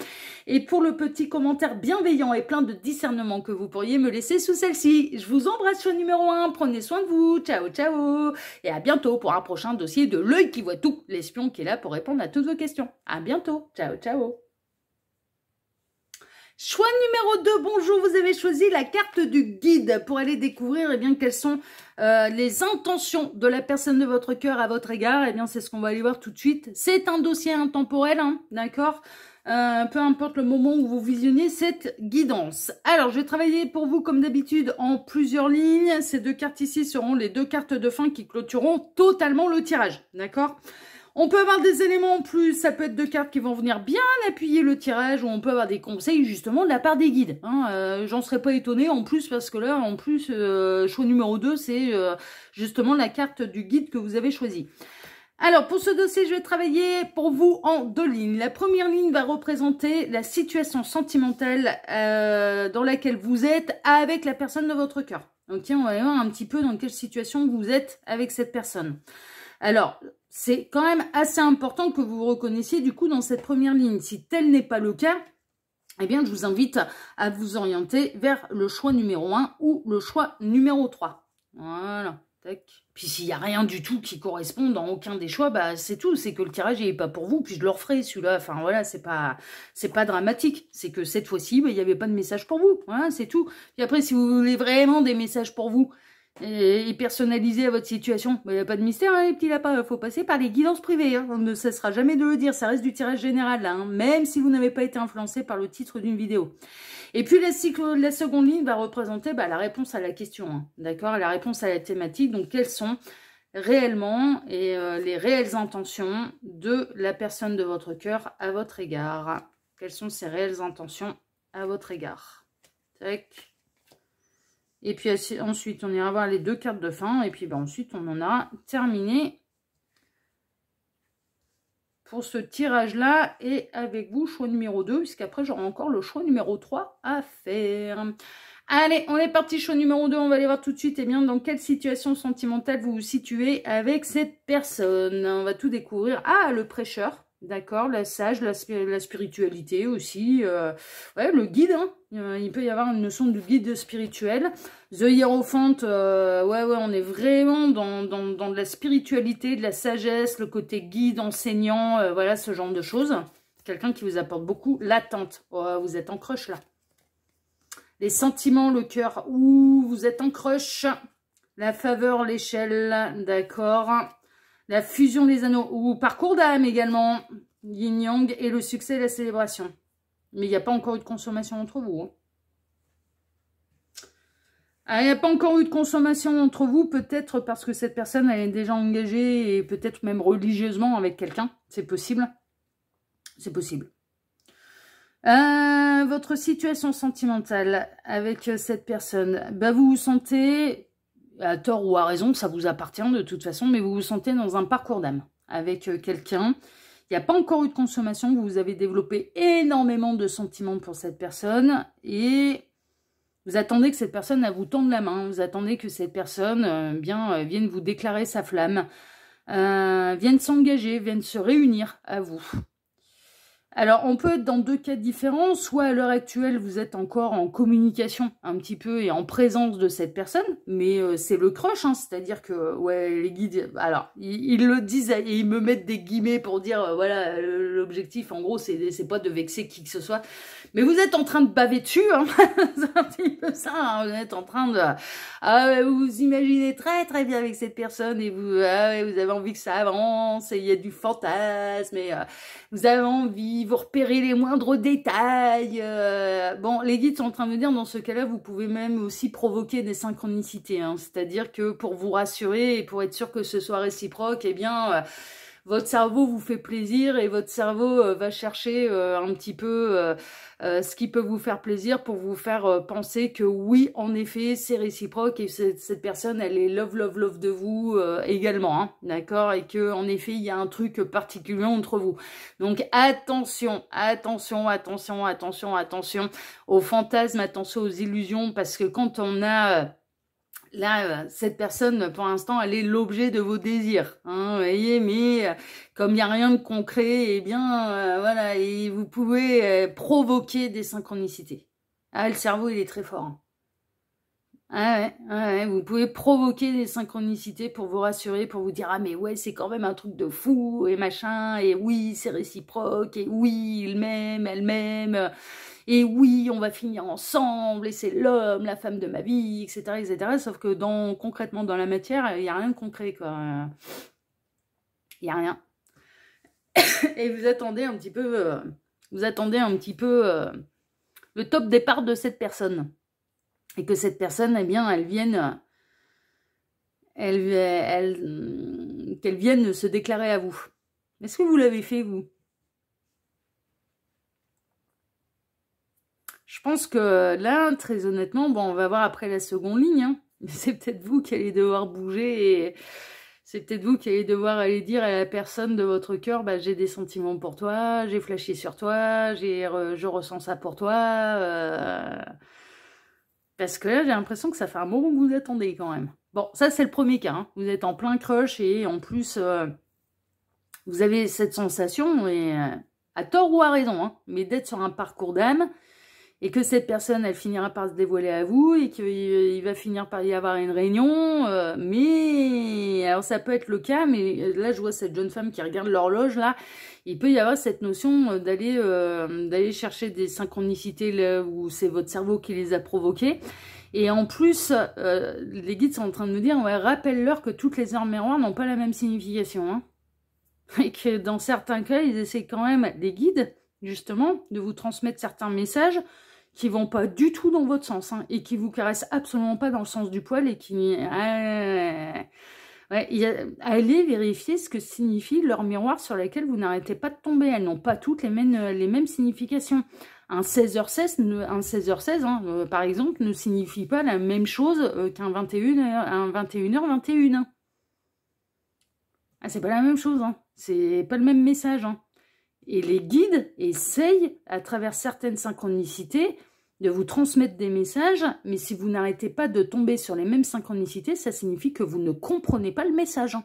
et pour le petit commentaire bienveillant et plein de discernement que vous pourriez me laisser sous celle-ci. Je vous embrasse, choix numéro 1, prenez soin de vous, ciao ciao et à bientôt pour un prochain dossier de l'œil qui voit tout, l'espion qui est là pour répondre à toutes vos questions. À bientôt, ciao ciao. Choix numéro 2, bonjour, vous avez choisi la carte du guide pour aller découvrir bien, quelles sont les intentions de la personne de votre cœur à votre égard. Eh bien, c'est ce qu'on va aller voir tout de suite. C'est un dossier intemporel, hein, d'accord, peu importe le moment où vous visionnez cette guidance. Alors, je vais travailler pour vous comme d'habitude en plusieurs lignes. Ces 2 cartes ici seront les 2 cartes de fin qui clôtureront totalement le tirage, d'accord ? On peut avoir des éléments en plus, ça peut être 2 cartes qui vont venir bien appuyer le tirage, ou on peut avoir des conseils justement de la part des guides. Hein. J'en serais pas étonnée en plus, parce que là, en plus, choix numéro 2, c'est justement la carte du guide que vous avez choisi. Alors, pour ce dossier, je vais travailler pour vous en 2 lignes. La première ligne va représenter la situation sentimentale dans laquelle vous êtes avec la personne de votre cœur. Ok, on va aller voir un petit peu dans quelle situation vous êtes avec cette personne. Alors, c'est quand même assez important que vous vous reconnaissiez du coup dans cette première ligne. Si tel n'est pas le cas, eh bien, je vous invite à vous orienter vers le choix numéro 1 ou le choix numéro 3. Voilà, tac. Puis s'il n'y a rien du tout qui correspond dans aucun des choix, bah c'est tout. C'est que le tirage n'est pas pour vous, puis je le referai celui-là. Enfin voilà, c'est pas dramatique. C'est que cette fois-ci, bah, il n'y avait pas de message pour vous. Voilà, c'est tout. Puis après, si vous voulez vraiment des messages pour vous, et personnalisé à votre situation. Il n'y a pas de mystère, hein, les petits lapins. Il faut passer par les guidances privées. Hein. On ne cessera jamais de le dire. Ça reste du tirage général, là, hein, même si vous n'avez pas été influencé par le titre d'une vidéo. Et puis, la seconde ligne va représenter la réponse à la question. Hein, d'accord, la réponse à la thématique. Donc, quelles sont réellement les réelles intentions de la personne de votre cœur à votre égard? Quelles sont ses réelles intentions à votre égard? Tac. Et puis ensuite, on ira voir les 2 cartes de fin. Et puis ensuite, on en a terminé pour ce tirage-là. Et avec vous, choix numéro 2, puisqu'après, j'aurai encore le choix numéro 3 à faire. Allez, on est parti, choix numéro 2. On va aller voir tout de suite dans quelle situation sentimentale vous vous situez avec cette personne. On va tout découvrir. Ah, le prêcheur. D'accord, la sage, la spiritualité aussi, ouais, le guide, hein. Il peut y avoir une notion de guide spirituel. The Hierophant, ouais, on est vraiment dans de la spiritualité, de la sagesse, le côté guide, enseignant, voilà, ce genre de choses. Quelqu'un qui vous apporte beaucoup l'attente. Oh, vous êtes en crush, là. Les sentiments, le cœur, ouh, vous êtes en crush. La faveur, l'échelle, d'accord. La fusion des anneaux, ou parcours d'âme également, yin-yang, et le succès et la célébration. Mais il n'y a pas encore eu de consommation entre vous. Hein. Ah, il n'y a pas encore eu de consommation entre vous, peut-être parce que cette personne elle est déjà engagée, et peut-être même religieusement avec quelqu'un. C'est possible. C'est possible. Votre situation sentimentale avec cette personne, bah, vous vous sentez... à tort ou à raison, ça vous appartient de toute façon, mais vous vous sentez dans un parcours d'âme avec quelqu'un. Il n'y a pas encore eu de consommation, vous avez développé énormément de sentiments pour cette personne et vous attendez que cette personne elle vous tende la main, vous attendez que cette personne vienne vous déclarer sa flamme, vienne s'engager, vienne se réunir à vous. Alors, on peut être dans 2 cas différents. Soit à l'heure actuelle, vous êtes encore en communication un petit peu et en présence de cette personne. Mais c'est le crush, hein, c'est-à-dire que ouais, les guides... Alors, ils le disent et ils me mettent des guillemets pour dire, voilà, l'objectif, en gros, c'est pas de vexer qui que ce soit. Mais vous êtes en train de baver dessus, hein. C'est un petit peu ça, hein. Vous êtes en train de... vous vous imaginez très très bien avec cette personne et vous avez envie que ça avance et il y a du fantasme et vous avez envie, vous repérez les moindres détails. Bon, les guides sont en train de me dire, dans ce cas-là, vous pouvez même aussi provoquer des synchronicités, hein. C'est-à-dire que pour vous rassurer et pour être sûr que ce soit réciproque, eh bien... votre cerveau vous fait plaisir et votre cerveau va chercher un petit peu ce qui peut vous faire plaisir pour vous faire penser que oui, en effet, c'est réciproque et cette personne, elle est love, love, love de vous également, hein, d'accord? Et que en effet, il y a un truc particulier entre vous. Donc attention, attention, attention, attention, attention aux fantasmes, attention aux illusions, parce que quand on a... Là, cette personne, pour l'instant, elle est l'objet de vos désirs, hein, vous voyez, mais comme il n'y a rien de concret, eh bien, voilà, et vous pouvez provoquer des synchronicités. Ah, le cerveau, il est très fort. Hein. Ah ouais, vous pouvez provoquer des synchronicités pour vous rassurer, pour vous dire « Ah, mais ouais, c'est quand même un truc de fou, et machin, et oui, c'est réciproque, et oui, il m'aime, elle m'aime. » Et oui, on va finir ensemble, et c'est l'homme, la femme de ma vie, etc., etc. Sauf que concrètement, dans la matière, il n'y a rien de concret, quoi. Il n'y a rien. Et vous attendez un petit peu, le top départ de cette personne. Et que cette personne, eh bien, qu'elle vienne se déclarer à vous. Est-ce que vous l'avez fait, vous? Je pense que là, très honnêtement, bon, on va voir après la seconde ligne, hein. C'est peut-être vous qui allez devoir bouger et c'est peut-être vous qui allez devoir aller dire à la personne de votre cœur, bah, j'ai des sentiments pour toi, j'ai flashé sur toi, je ressens ça pour toi. Parce que là, j'ai l'impression que ça fait un moment que vous attendez quand même. Bon, ça, c'est le premier cas. Hein. Vous êtes en plein crush et en plus, vous avez cette sensation, et à tort ou à raison, hein, mais d'être sur un parcours d'âme et que cette personne, elle finira par se dévoiler à vous et qu'il va finir par y avoir une réunion. Mais, alors ça peut être le cas, mais là, je vois cette jeune femme qui regarde l'horloge, là. Il peut y avoir cette notion d'aller chercher des synchronicités là où c'est votre cerveau qui les a provoquées. Et en plus, les guides sont en train de nous dire, ouais, rappelle-leur que toutes les heures miroirs n'ont pas la même signification. Hein. Et que dans certains cas, ils essaient quand même, les guides, justement, de vous transmettre certains messages qui vont pas du tout dans votre sens, hein, et qui vous caressent absolument pas dans le sens du poil, et qui... Ouais, allez vérifier ce que signifie leur miroir sur lequel vous n'arrêtez pas de tomber. Elles n'ont pas toutes les mêmes significations. Un 16h16, hein, par exemple, ne signifie pas la même chose qu'un 21h21. Ah, c'est pas la même chose, hein. C'est pas le même message. Hein. Et les guides essayent, à travers certaines synchronicités, de vous transmettre des messages, mais si vous n'arrêtez pas de tomber sur les mêmes synchronicités, ça signifie que vous ne comprenez pas le message. Hein.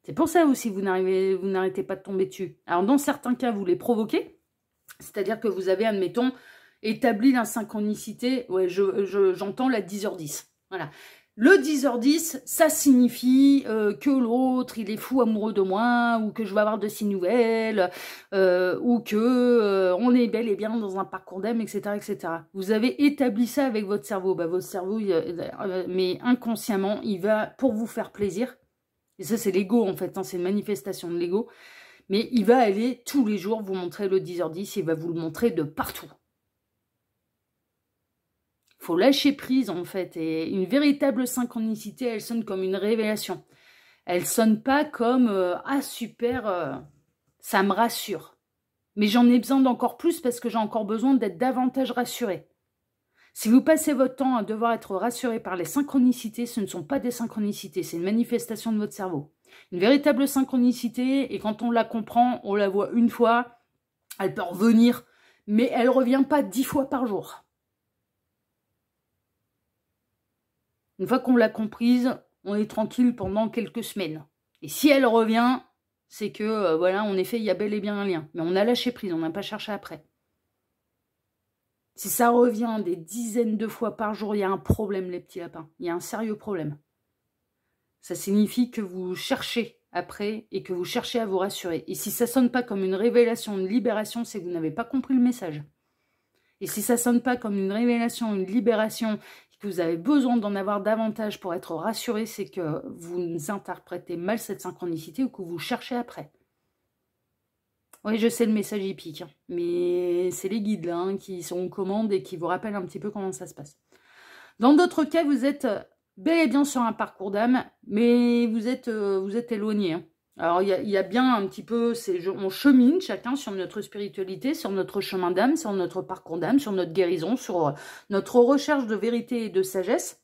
C'est pour ça aussi que vous n'arrêtez pas de tomber dessus. Alors, dans certains cas, vous les provoquez, c'est-à-dire que vous avez, admettons, établi la synchronicité, ouais, j'entends la 10h10. Voilà. Le 10h10, ça signifie que l'autre, il est fou amoureux de moi, ou que je vais avoir de ses nouvelles, ou que on est bel et bien dans un parcours d'âme, etc., etc. Vous avez établi ça avec votre cerveau. Bah, votre cerveau, mais inconsciemment, il va, pour vous faire plaisir, et ça c'est l'ego en fait, hein, c'est une manifestation de l'ego, mais il va aller tous les jours vous montrer le 10h10, il va vous le montrer de partout. Faut lâcher prise en fait, et une véritable synchronicité, elle sonne comme une révélation. Elle sonne pas comme ah super, ça me rassure. Mais j'en ai besoin d'encore plus parce que j'ai encore besoin d'être davantage rassurée. Si vous passez votre temps à devoir être rassuré par les synchronicités, ce ne sont pas des synchronicités, c'est une manifestation de votre cerveau. Une véritable synchronicité, et quand on la comprend, on la voit une fois, elle peut revenir, mais elle ne revient pas 10 fois par jour. Une fois qu'on l'a comprise, on est tranquille pendant quelques semaines. Et si elle revient, c'est que, voilà, en effet, il y a bel et bien un lien. Mais on a lâché prise, on n'a pas cherché après. Si ça revient des dizaines de fois par jour, il y a un problème, les petits lapins. Il y a un sérieux problème. Ça signifie que vous cherchez après et que vous cherchez à vous rassurer. Et si ça ne sonne pas comme une révélation, une libération, c'est que vous n'avez pas compris le message. Et si ça ne sonne pas comme une révélation, une libération, que vous avez besoin d'en avoir davantage pour être rassuré, c'est que vous interprétez mal cette synchronicité ou que vous cherchez après. Oui, je sais, le message est pique, hein, mais c'est les guides là, hein, qui sont aux commandes et qui vous rappellent un petit peu comment ça se passe. Dans d'autres cas, vous êtes bel et bien sur un parcours d'âme, mais vous êtes éloigné. Hein. Alors, il y a bien un petit peu, on chemine chacun sur notre spiritualité, sur notre chemin d'âme, sur notre parcours d'âme, sur notre guérison, sur notre recherche de vérité et de sagesse.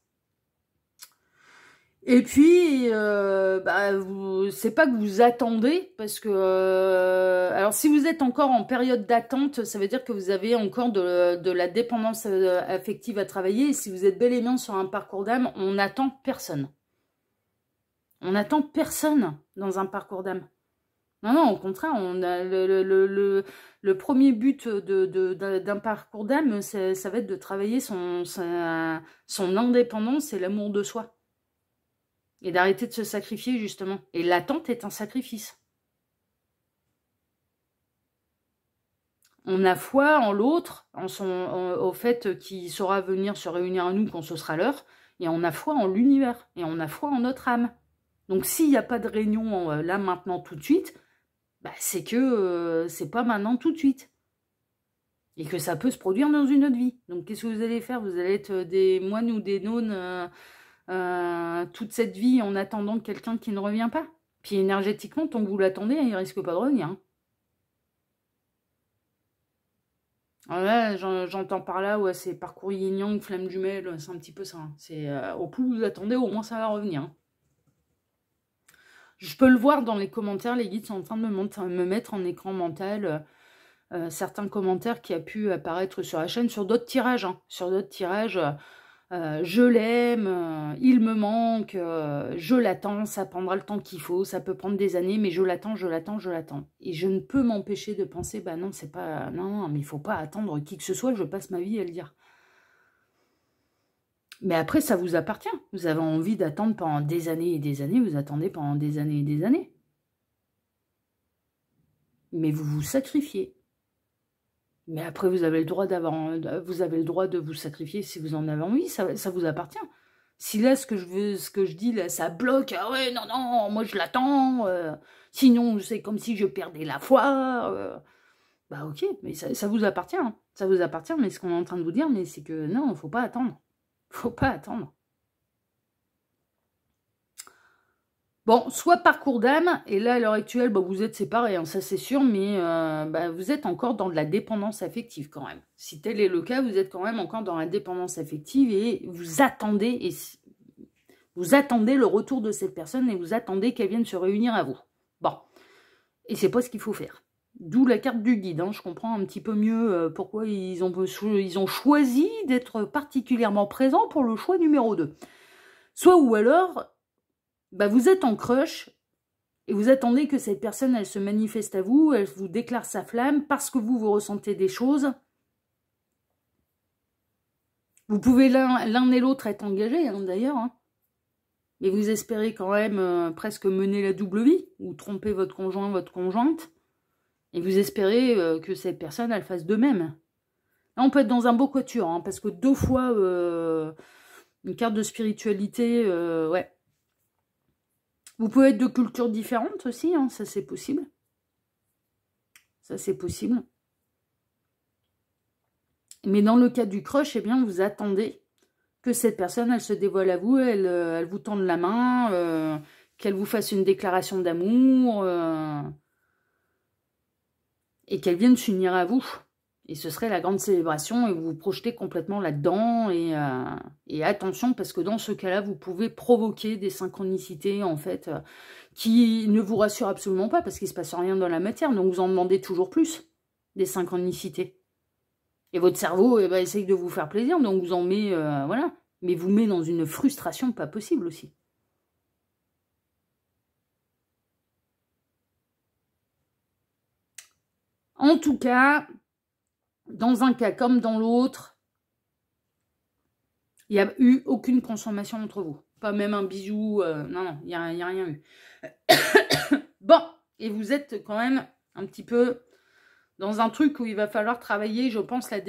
Et puis, c'est pas que vous attendez, parce que... alors, si vous êtes encore en période d'attente, ça veut dire que vous avez encore de la dépendance affective à travailler. Et si vous êtes bel et bien sur un parcours d'âme, on n'attend personne. On n'attend personne dans un parcours d'âme. Non, non, au contraire, on a le premier but d'un parcours d'âme, ça va être de travailler son indépendance et l'amour de soi. Et d'arrêter de se sacrifier, justement. Et l'attente est un sacrifice. On a foi en l'autre, au fait qu'il saura venir se réunir à nous quand ce sera l'heure. Et on a foi en l'univers. Et on a foi en notre âme. Donc, s'il n'y a pas de réunion là, maintenant, tout de suite, c'est que c'est pas maintenant, tout de suite. Et que ça peut se produire dans une autre vie. Donc, qu'est-ce que vous allez faire? Vous allez être des moines ou des nonnes toute cette vie en attendant quelqu'un qui ne revient pas. Puis, énergétiquement, tant que vous l'attendez, il risque pas de revenir. Hein. Alors là, j'entends par là, ouais, c'est parcours yin-yang, flamme jumelle, c'est un petit peu ça. Hein. C'est au plus vous attendez, au moins ça va revenir. Hein. Je peux le voir dans les commentaires, les guides sont en train de me mettre en écran mental certains commentaires qui a pu apparaître sur la chaîne, sur d'autres tirages. Hein, sur d'autres tirages, je l'aime, il me manque, je l'attends, ça prendra le temps qu'il faut, ça peut prendre des années, mais je l'attends, je l'attends, je l'attends. Et je ne peux m'empêcher de penser, non, c'est pas... Non, mais il faut pas attendre qui que ce soit, je passe ma vie à le dire. Mais après, ça vous appartient. Vous avez envie d'attendre pendant des années et des années, vous attendez pendant des années et des années. Mais vous vous sacrifiez. Mais après, vous avez le droit de vous sacrifier si vous en avez envie, ça vous appartient. Si là, ce que je dis, là, ça bloque, ah ouais, non, non, moi je l'attends, sinon c'est comme si je perdais la foi, ok, mais ça vous appartient, hein. Ça vous appartient, mais ce qu'on est en train de vous dire, mais c'est que non, faut pas attendre. Faut pas attendre. Bon, soit parcours d'âme, et là, à l'heure actuelle, vous êtes séparés, hein, ça c'est sûr, mais vous êtes encore dans de la dépendance affective quand même. Si tel est le cas, vous êtes quand même encore dans la dépendance affective et vous attendez le retour de cette personne et vous attendez qu'elle vienne se réunir à vous. Bon, et c'est pas ce qu'il faut faire. D'où la carte du guide, hein. Je comprends un petit peu mieux pourquoi ils ont choisi d'être particulièrement présents pour le choix numéro 2. Soit ou alors... vous êtes en crush et vous attendez que cette personne, elle se manifeste à vous, elle vous déclare sa flamme parce que vous ressentez des choses. Vous pouvez l'un et l'autre être engagés, hein, d'ailleurs. Hein. Mais vous espérez quand même presque mener la double vie ou tromper votre conjoint, votre conjointe. Et vous espérez que cette personne, elle fasse de même. Là, on peut être dans un beau quatuor, hein, parce que 2 fois une carte de spiritualité, ouais. Vous pouvez être de cultures différentes aussi, hein, ça c'est possible. Ça c'est possible. Mais dans le cas du crush, eh bien vous attendez que cette personne, elle se dévoile à vous, elle vous tende la main, qu'elle vous fasse une déclaration d'amour, et qu'elle vienne s'unir à vous. Et ce serait la grande célébration, et vous vous projetez complètement là-dedans. Et attention, parce que dans ce cas-là, vous pouvez provoquer des synchronicités, en fait, qui ne vous rassurent absolument pas, parce qu'il ne se passe rien dans la matière. Donc vous en demandez toujours plus, des synchronicités. Et votre cerveau essaye de vous faire plaisir, donc vous en met, voilà. Mais vous met dans une frustration pas possible aussi. En tout cas... Dans un cas comme dans l'autre, il n'y a eu aucune consommation entre vous. Pas même un bisou, non, il n'y a rien eu. Bon, et vous êtes quand même un petit peu dans un truc où il va falloir travailler, je pense, la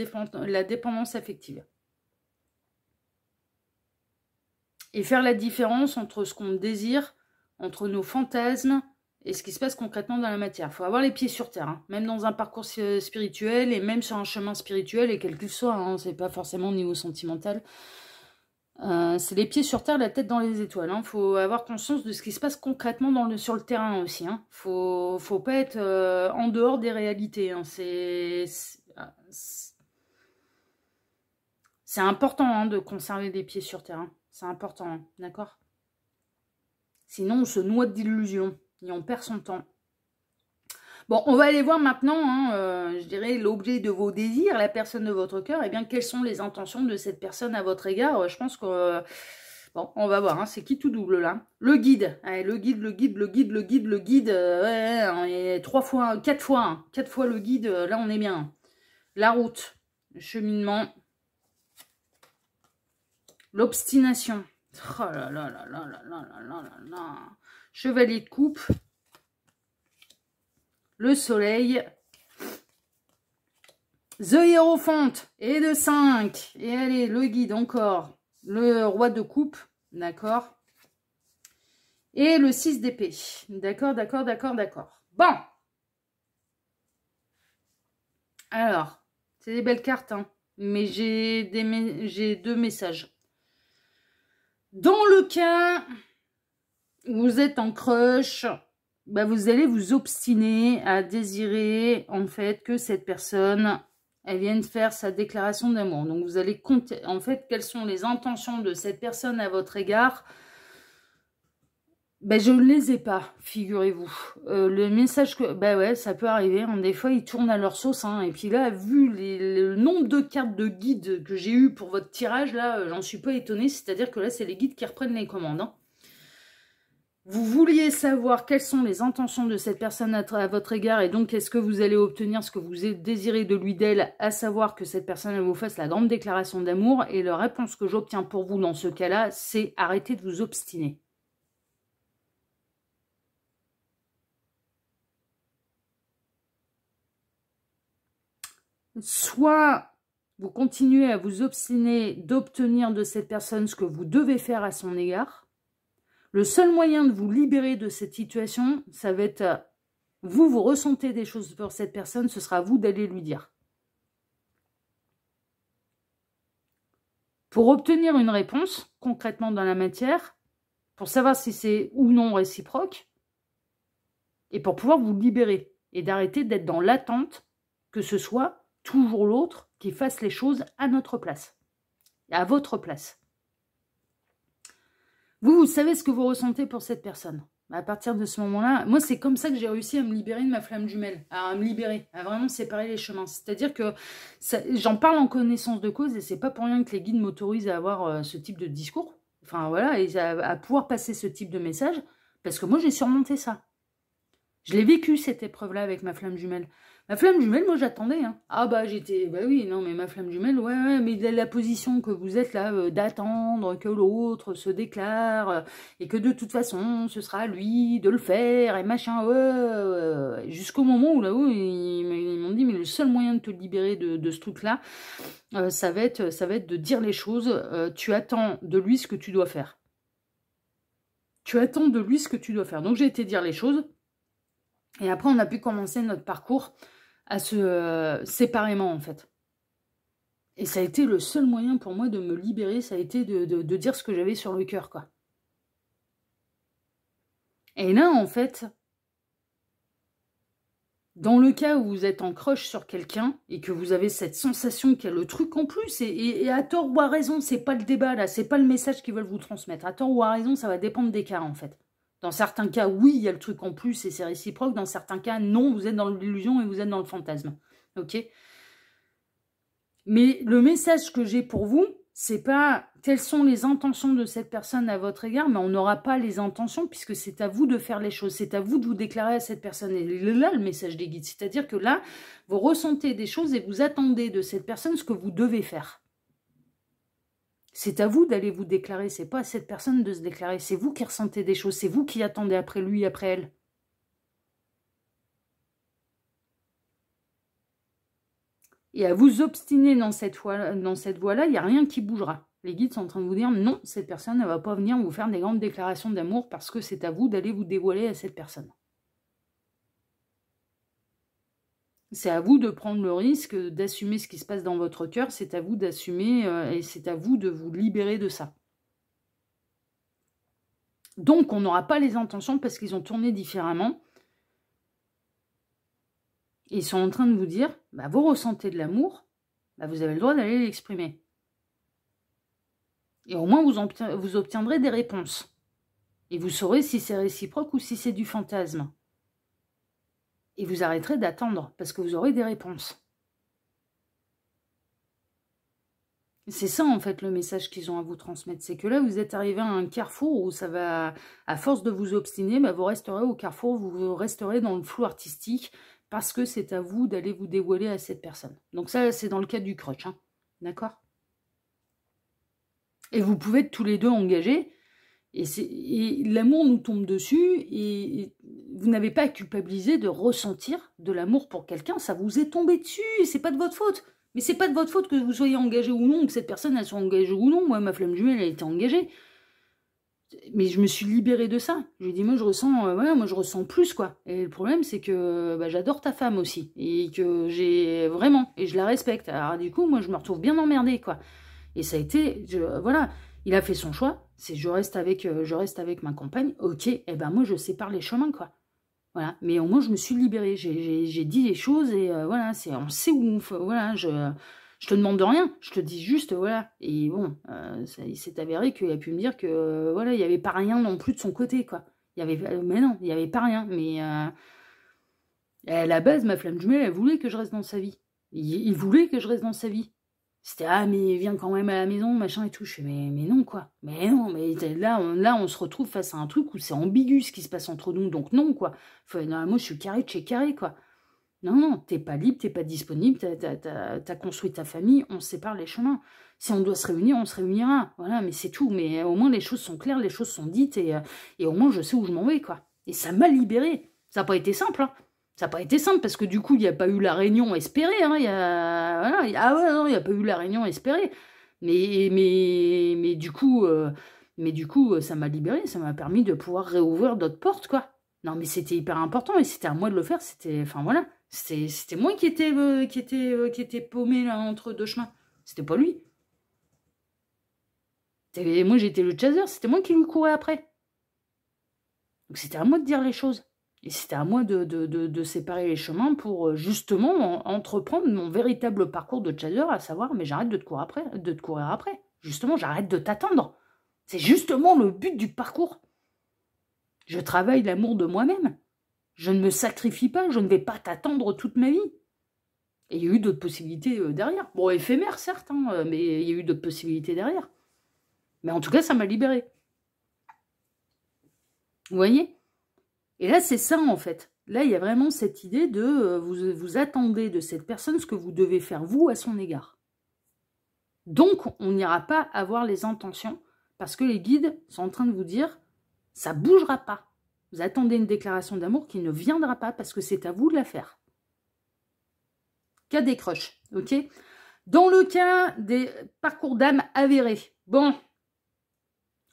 dépendance affective. Et faire la différence entre ce qu'on désire, entre nos fantasmes, et ce qui se passe concrètement dans la matière. Il faut avoir les pieds sur terre, hein. Même dans un parcours spirituel, et même sur un chemin spirituel, et quel qu'il soit, hein. C'est pas forcément au niveau sentimental. C'est les pieds sur terre, la tête dans les étoiles. Il faut avoir conscience de ce qui se passe concrètement sur le terrain aussi. Faut pas être en dehors des réalités. C'est important de conserver des pieds sur terre. C'est important, d'accord? Sinon, on se noie d'illusions et on perd son temps. Bon, on va aller voir maintenant, je dirais, l'objet de vos désirs, la personne de votre cœur. Eh bien, quelles sont les intentions de cette personne à votre égard? Je pense que... bon, on va voir, c'est qui tout double, là? Le guide. Allez, le guide. Ouais, 3 fois, 4 fois. 4 fois le guide, là, on est bien. La route. Le cheminement. L'obstination. Oh là là là là là là là là là. Chevalier de coupe. Le soleil. The Hierophant. Et de 5. Et allez, le guide encore. Le roi de coupe. D'accord. Et le 6 d'épée. D'accord. Bon. Alors, c'est des belles cartes, mais j'ai 2 messages. Dans le cas où vous êtes en crush, bah vous allez vous obstiner à désirer en fait que cette personne, elle vienne faire sa déclaration d'amour. Donc vous allez compter en fait quelles sont les intentions de cette personne à votre égard. Ben, je ne les ai pas, figurez-vous. Le message que... Ben ouais, ça peut arriver. Des fois, ils tournent à leur sauce. Et puis là, vu le nombre de cartes de guides que j'ai eu pour votre tirage, là, j'en suis pas étonnée. C'est-à-dire que là, c'est les guides qui reprennent les commandes. Vous vouliez savoir quelles sont les intentions de cette personne à votre égard. Et donc, est-ce que vous allez obtenir ce que vous désirez de lui, d'elle, à savoir que cette personne elle vous fasse la grande déclaration d'amour. Et la réponse que j'obtiens pour vous dans ce cas-là, c'est arrêtez de vous obstiner. Soit vous continuez à vous obstiner d'obtenir de cette personne ce que vous devez faire à son égard. Le seul moyen de vous libérer de cette situation, ça va être, vous ressentez des choses pour cette personne, ce sera à vous d'aller lui dire. Pour obtenir une réponse, concrètement dans la matière, pour savoir si c'est ou non réciproque, et pour pouvoir vous libérer, et d'arrêter d'être dans l'attente que ce soit toujours l'autre qui fasse les choses à notre place, à votre place. Vous savez ce que vous ressentez pour cette personne. À partir de ce moment-là, moi, c'est comme ça que j'ai réussi à me libérer de ma flamme jumelle, à me libérer, à vraiment séparer les chemins. C'est-à-dire que j'en parle en connaissance de cause et c'est pas pour rien que les guides m'autorisent à avoir ce type de discours. Enfin, voilà, et à pouvoir passer ce type de message, parce que moi, j'ai surmonté ça. Je l'ai vécu, cette épreuve-là, avec ma flamme jumelle. Ma flamme jumelle, moi, j'attendais. Ah bah, oui, non, mais ma flamme jumelle, ouais, mais la position que vous êtes là, d'attendre que l'autre se déclare, et que de toute façon, ce sera à lui de le faire, et machin, ouais. Jusqu'au moment où, là-haut, ils m'ont dit, mais le seul moyen de te libérer de ce truc-là, ça va être de dire les choses. Tu attends de lui ce que tu dois faire. Tu attends de lui ce que tu dois faire. Donc, j'ai été dire les choses. Et après, on a pu commencer notre parcours à se séparément, en fait. Et ça a été le seul moyen pour moi de me libérer, ça a été de dire ce que j'avais sur le cœur, quoi. Et là, en fait, dans le cas où vous êtes en crush sur quelqu'un et que vous avez cette sensation qu'il y a le truc en plus, et à tort ou à raison, c'est pas le débat, là, c'est pas le message qu'ils veulent vous transmettre. À tort ou à raison, ça va dépendre des cas, en fait. Dans certains cas, oui, il y a le truc en plus et c'est réciproque. Dans certains cas, non, vous êtes dans l'illusion et vous êtes dans le fantasme. Ok? Mais le message que j'ai pour vous, c'est pas quelles sont les intentions de cette personne à votre égard, mais on n'aura pas les intentions puisque c'est à vous de faire les choses. C'est à vous de vous déclarer à cette personne. Et là, le message des guides. C'est-à-dire que là, vous ressentez des choses et vous attendez de cette personne ce que vous devez faire. C'est à vous d'aller vous déclarer, c'est pas à cette personne de se déclarer. C'est vous qui ressentez des choses, c'est vous qui attendez après lui, après elle. Et à vous obstiner dans cette voie-là, il n'y a rien qui bougera. Les guides sont en train de vous dire, non, cette personne ne va pas venir vous faire des grandes déclarations d'amour parce que c'est à vous d'aller vous dévoiler à cette personne. C'est à vous de prendre le risque d'assumer ce qui se passe dans votre cœur, c'est à vous d'assumer et c'est à vous de vous libérer de ça. Donc, on n'aura pas les intentions parce qu'ils ont tourné différemment. Et ils sont en train de vous dire, bah, vous ressentez de l'amour, bah, vous avez le droit d'aller l'exprimer. Et au moins, vous obtiendrez des réponses. Et vous saurez si c'est réciproque ou si c'est du fantasme. Et vous arrêterez d'attendre parce que vous aurez des réponses. C'est ça, en fait, le message qu'ils ont à vous transmettre. C'est que là, vous êtes arrivé à un carrefour où ça va, à force de vous obstiner, bah, vous resterez au carrefour, vous resterez dans le flou artistique parce que c'est à vous d'aller vous dévoiler à cette personne. Donc ça, c'est dans le cas du crush, hein. D'accord? Et vous pouvez être tous les deux engagés, et l'amour nous tombe dessus, et vous n'avez pas à culpabiliser de ressentir de l'amour pour quelqu'un, ça vous est tombé dessus, et c'est pas de votre faute. Mais c'est pas de votre faute que vous soyez engagé ou non, que cette personne elle soit engagée ou non. Moi, ma flamme jumelle, elle était engagée. Mais je me suis libérée de ça. Je lui ai dit, moi je ressens, voilà, moi je ressens plus, quoi. Et le problème, c'est que bah, j'adore ta femme aussi. Et que j'ai vraiment, et je la respecte. Alors du coup, moi je me retrouve bien emmerdée, quoi. Et ça a été, voilà, il a fait son choix. C'est je reste avec ma compagne. Ok, et ben moi je sépare les chemins, quoi. Voilà, mais au moins je me suis libérée, j'ai dit les choses et voilà, on sait où, voilà, je te demande de rien, je te dis juste, voilà, et bon, il s'est avéré qu'il a pu me dire que, voilà, il n'y avait pas rien non plus de son côté, quoi, mais non, il n'y avait pas rien, mais à la base, ma flamme jumelle, elle voulait que je reste dans sa vie, il voulait que je reste dans sa vie. C'était, ah, mais viens quand même à la maison, machin et tout. Je fais, mais non, quoi. Mais non, mais là, on se retrouve face à un truc où c'est ambigu ce qui se passe entre nous, donc non, quoi. Non, moi, je suis carré de chez carré, quoi. Non, t'es pas libre, t'es pas disponible, t'as construit ta famille, on se sépare les chemins. Si on doit se réunir, on se réunira. Voilà, mais c'est tout. Mais au moins, les choses sont claires, les choses sont dites, et au moins, je sais où je m'en vais, quoi. Et ça m'a libérée. Ça n'a pas été simple, hein. Ça n'a pas été simple parce que du coup, il n'y a pas eu la réunion espérée. Hein, ah ouais, non, il n'y a pas eu la réunion espérée. Mais du coup, ça m'a libérée. Ça m'a permis de pouvoir réouvrir d'autres portes, quoi. Non, mais c'était hyper important et c'était à moi de le faire. Enfin voilà, c'était moi qui était paumé là entre deux chemins. C'était pas lui. Moi, j'étais le chaser. C'était moi qui lui courais après. Donc c'était à moi de dire les choses. Et c'était à moi de séparer les chemins pour justement entreprendre mon véritable parcours de chaser, à savoir, mais j'arrête de te courir après. Justement, j'arrête de t'attendre. C'est justement le but du parcours. Je travaille l'amour de moi-même. Je ne me sacrifie pas, je ne vais pas t'attendre toute ma vie. Et il y a eu d'autres possibilités derrière. Bon, éphémère certes, hein, mais il y a eu d'autres possibilités derrière. Mais en tout cas, ça m'a libérée. Vous voyez ? Et là, c'est ça, en fait. Là, il y a vraiment cette idée de vous attendez de cette personne ce que vous devez faire, vous, à son égard. Donc, on n'ira pas avoir les intentions parce que les guides sont en train de vous dire ça ne bougera pas. Vous attendez une déclaration d'amour qui ne viendra pas parce que c'est à vous de la faire. Cas des crushs, ok ? Dans le cas des parcours d'âme avérés, bon,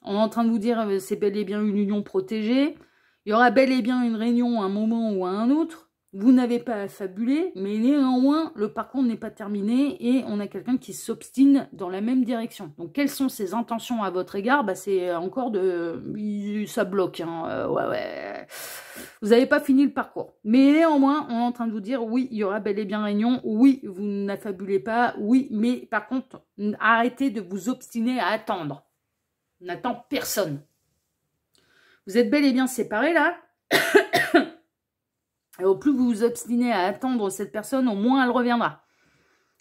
on est en train de vous dire c'est bel et bien une union protégée. Il y aura bel et bien une réunion à un moment ou à un autre. Vous n'avez pas à fabuler, mais néanmoins, le parcours n'est pas terminé et on a quelqu'un qui s'obstine dans la même direction. Donc, quelles sont ses intentions à votre égard ? Bah, c'est encore ça bloque. Hein. Ouais. Vous n'avez pas fini le parcours. Mais néanmoins, on est en train de vous dire, oui, il y aura bel et bien réunion. Oui, vous n'affabulez pas. Oui, mais par contre, arrêtez de vous obstiner à attendre. On n'attend personne. Vous êtes bel et bien séparés, là. Et au plus vous vous obstinez à attendre cette personne, au moins elle reviendra.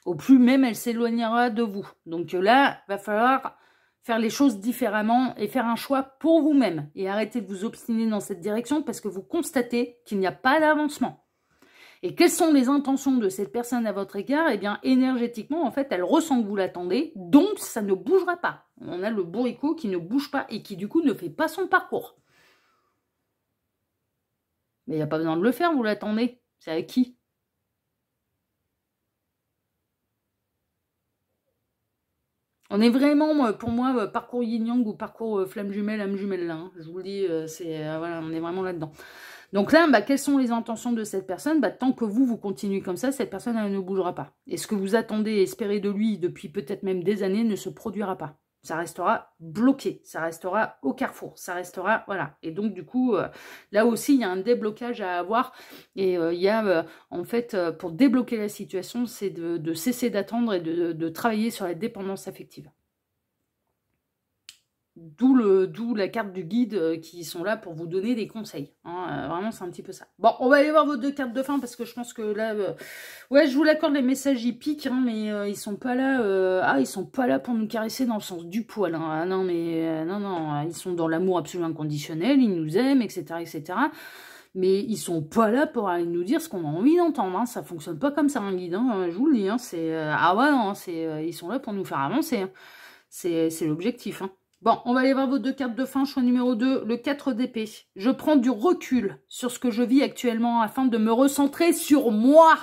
Au plus même elle s'éloignera de vous. Donc là, il va falloir faire les choses différemment et faire un choix pour vous-même. Et arrêter de vous obstiner dans cette direction parce que vous constatez qu'il n'y a pas d'avancement. Et quelles sont les intentions de cette personne à votre égard ? Eh bien, énergétiquement, en fait, elle ressent que vous l'attendez, donc ça ne bougera pas. On a le bourricot qui ne bouge pas et qui, du coup, ne fait pas son parcours. Mais il n'y a pas besoin de le faire, vous l'attendez. C'est avec qui ? On est vraiment, pour moi, parcours yin-yang ou parcours flamme jumelle, âme jumelle là. Hein. Je vous le dis, voilà, on est vraiment là-dedans. Donc là, bah, quelles sont les intentions de cette personne ? Bah, tant que vous continuez comme ça, cette personne, elle ne bougera pas. Et ce que vous attendez et espérez de lui depuis peut-être même des années ne se produira pas. Ça restera bloqué, ça restera au carrefour, ça restera, voilà. Et donc, du coup, là aussi, il y a un déblocage à avoir. Et il y a, en fait, pour débloquer la situation, c'est de cesser d'attendre et de travailler sur la dépendance affective. D'où la carte du guide qui sont là pour vous donner des conseils. Hein, vraiment, c'est un petit peu ça. Bon, on va aller voir vos 2 cartes de fin parce que je pense que là... ouais, je vous l'accorde, les messages, ils piquent, hein, mais ils sont pas là... ils sont pas là pour nous caresser dans le sens du poil. Hein. Ah non, mais... non, ils sont dans l'amour absolument inconditionnel, ils nous aiment, etc., etc. Mais ils sont pas là pour aller nous dire ce qu'on a envie d'entendre. Hein. Ça fonctionne pas comme ça, un guide. Hein. Je vous le dis. Hein. Ah ouais, non, ils sont là pour nous faire avancer. Hein. C'est l'objectif. Hein. Bon, on va aller voir vos 2 cartes de fin. Choix numéro 2, le 4 d'épée. Je prends du recul sur ce que je vis actuellement afin de me recentrer sur moi.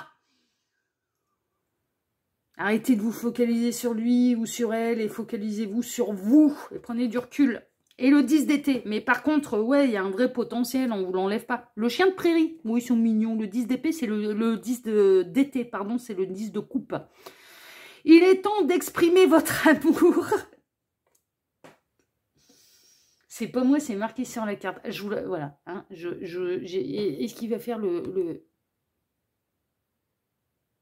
Arrêtez de vous focaliser sur lui ou sur elle et focalisez-vous sur vous. Et prenez du recul. Et le 10 d'été. Mais par contre, ouais, il y a un vrai potentiel, on ne vous l'enlève pas. Le chien de prairie, oui, ils sont mignons. Le 10 d'épée, c'est le 10 d'été, pardon, c'est le 10 de coupe. Il est temps d'exprimer votre amour. C'est pas moi, c'est marqué sur la carte. Je vous voilà. Hein, est-ce qu'il va faire le...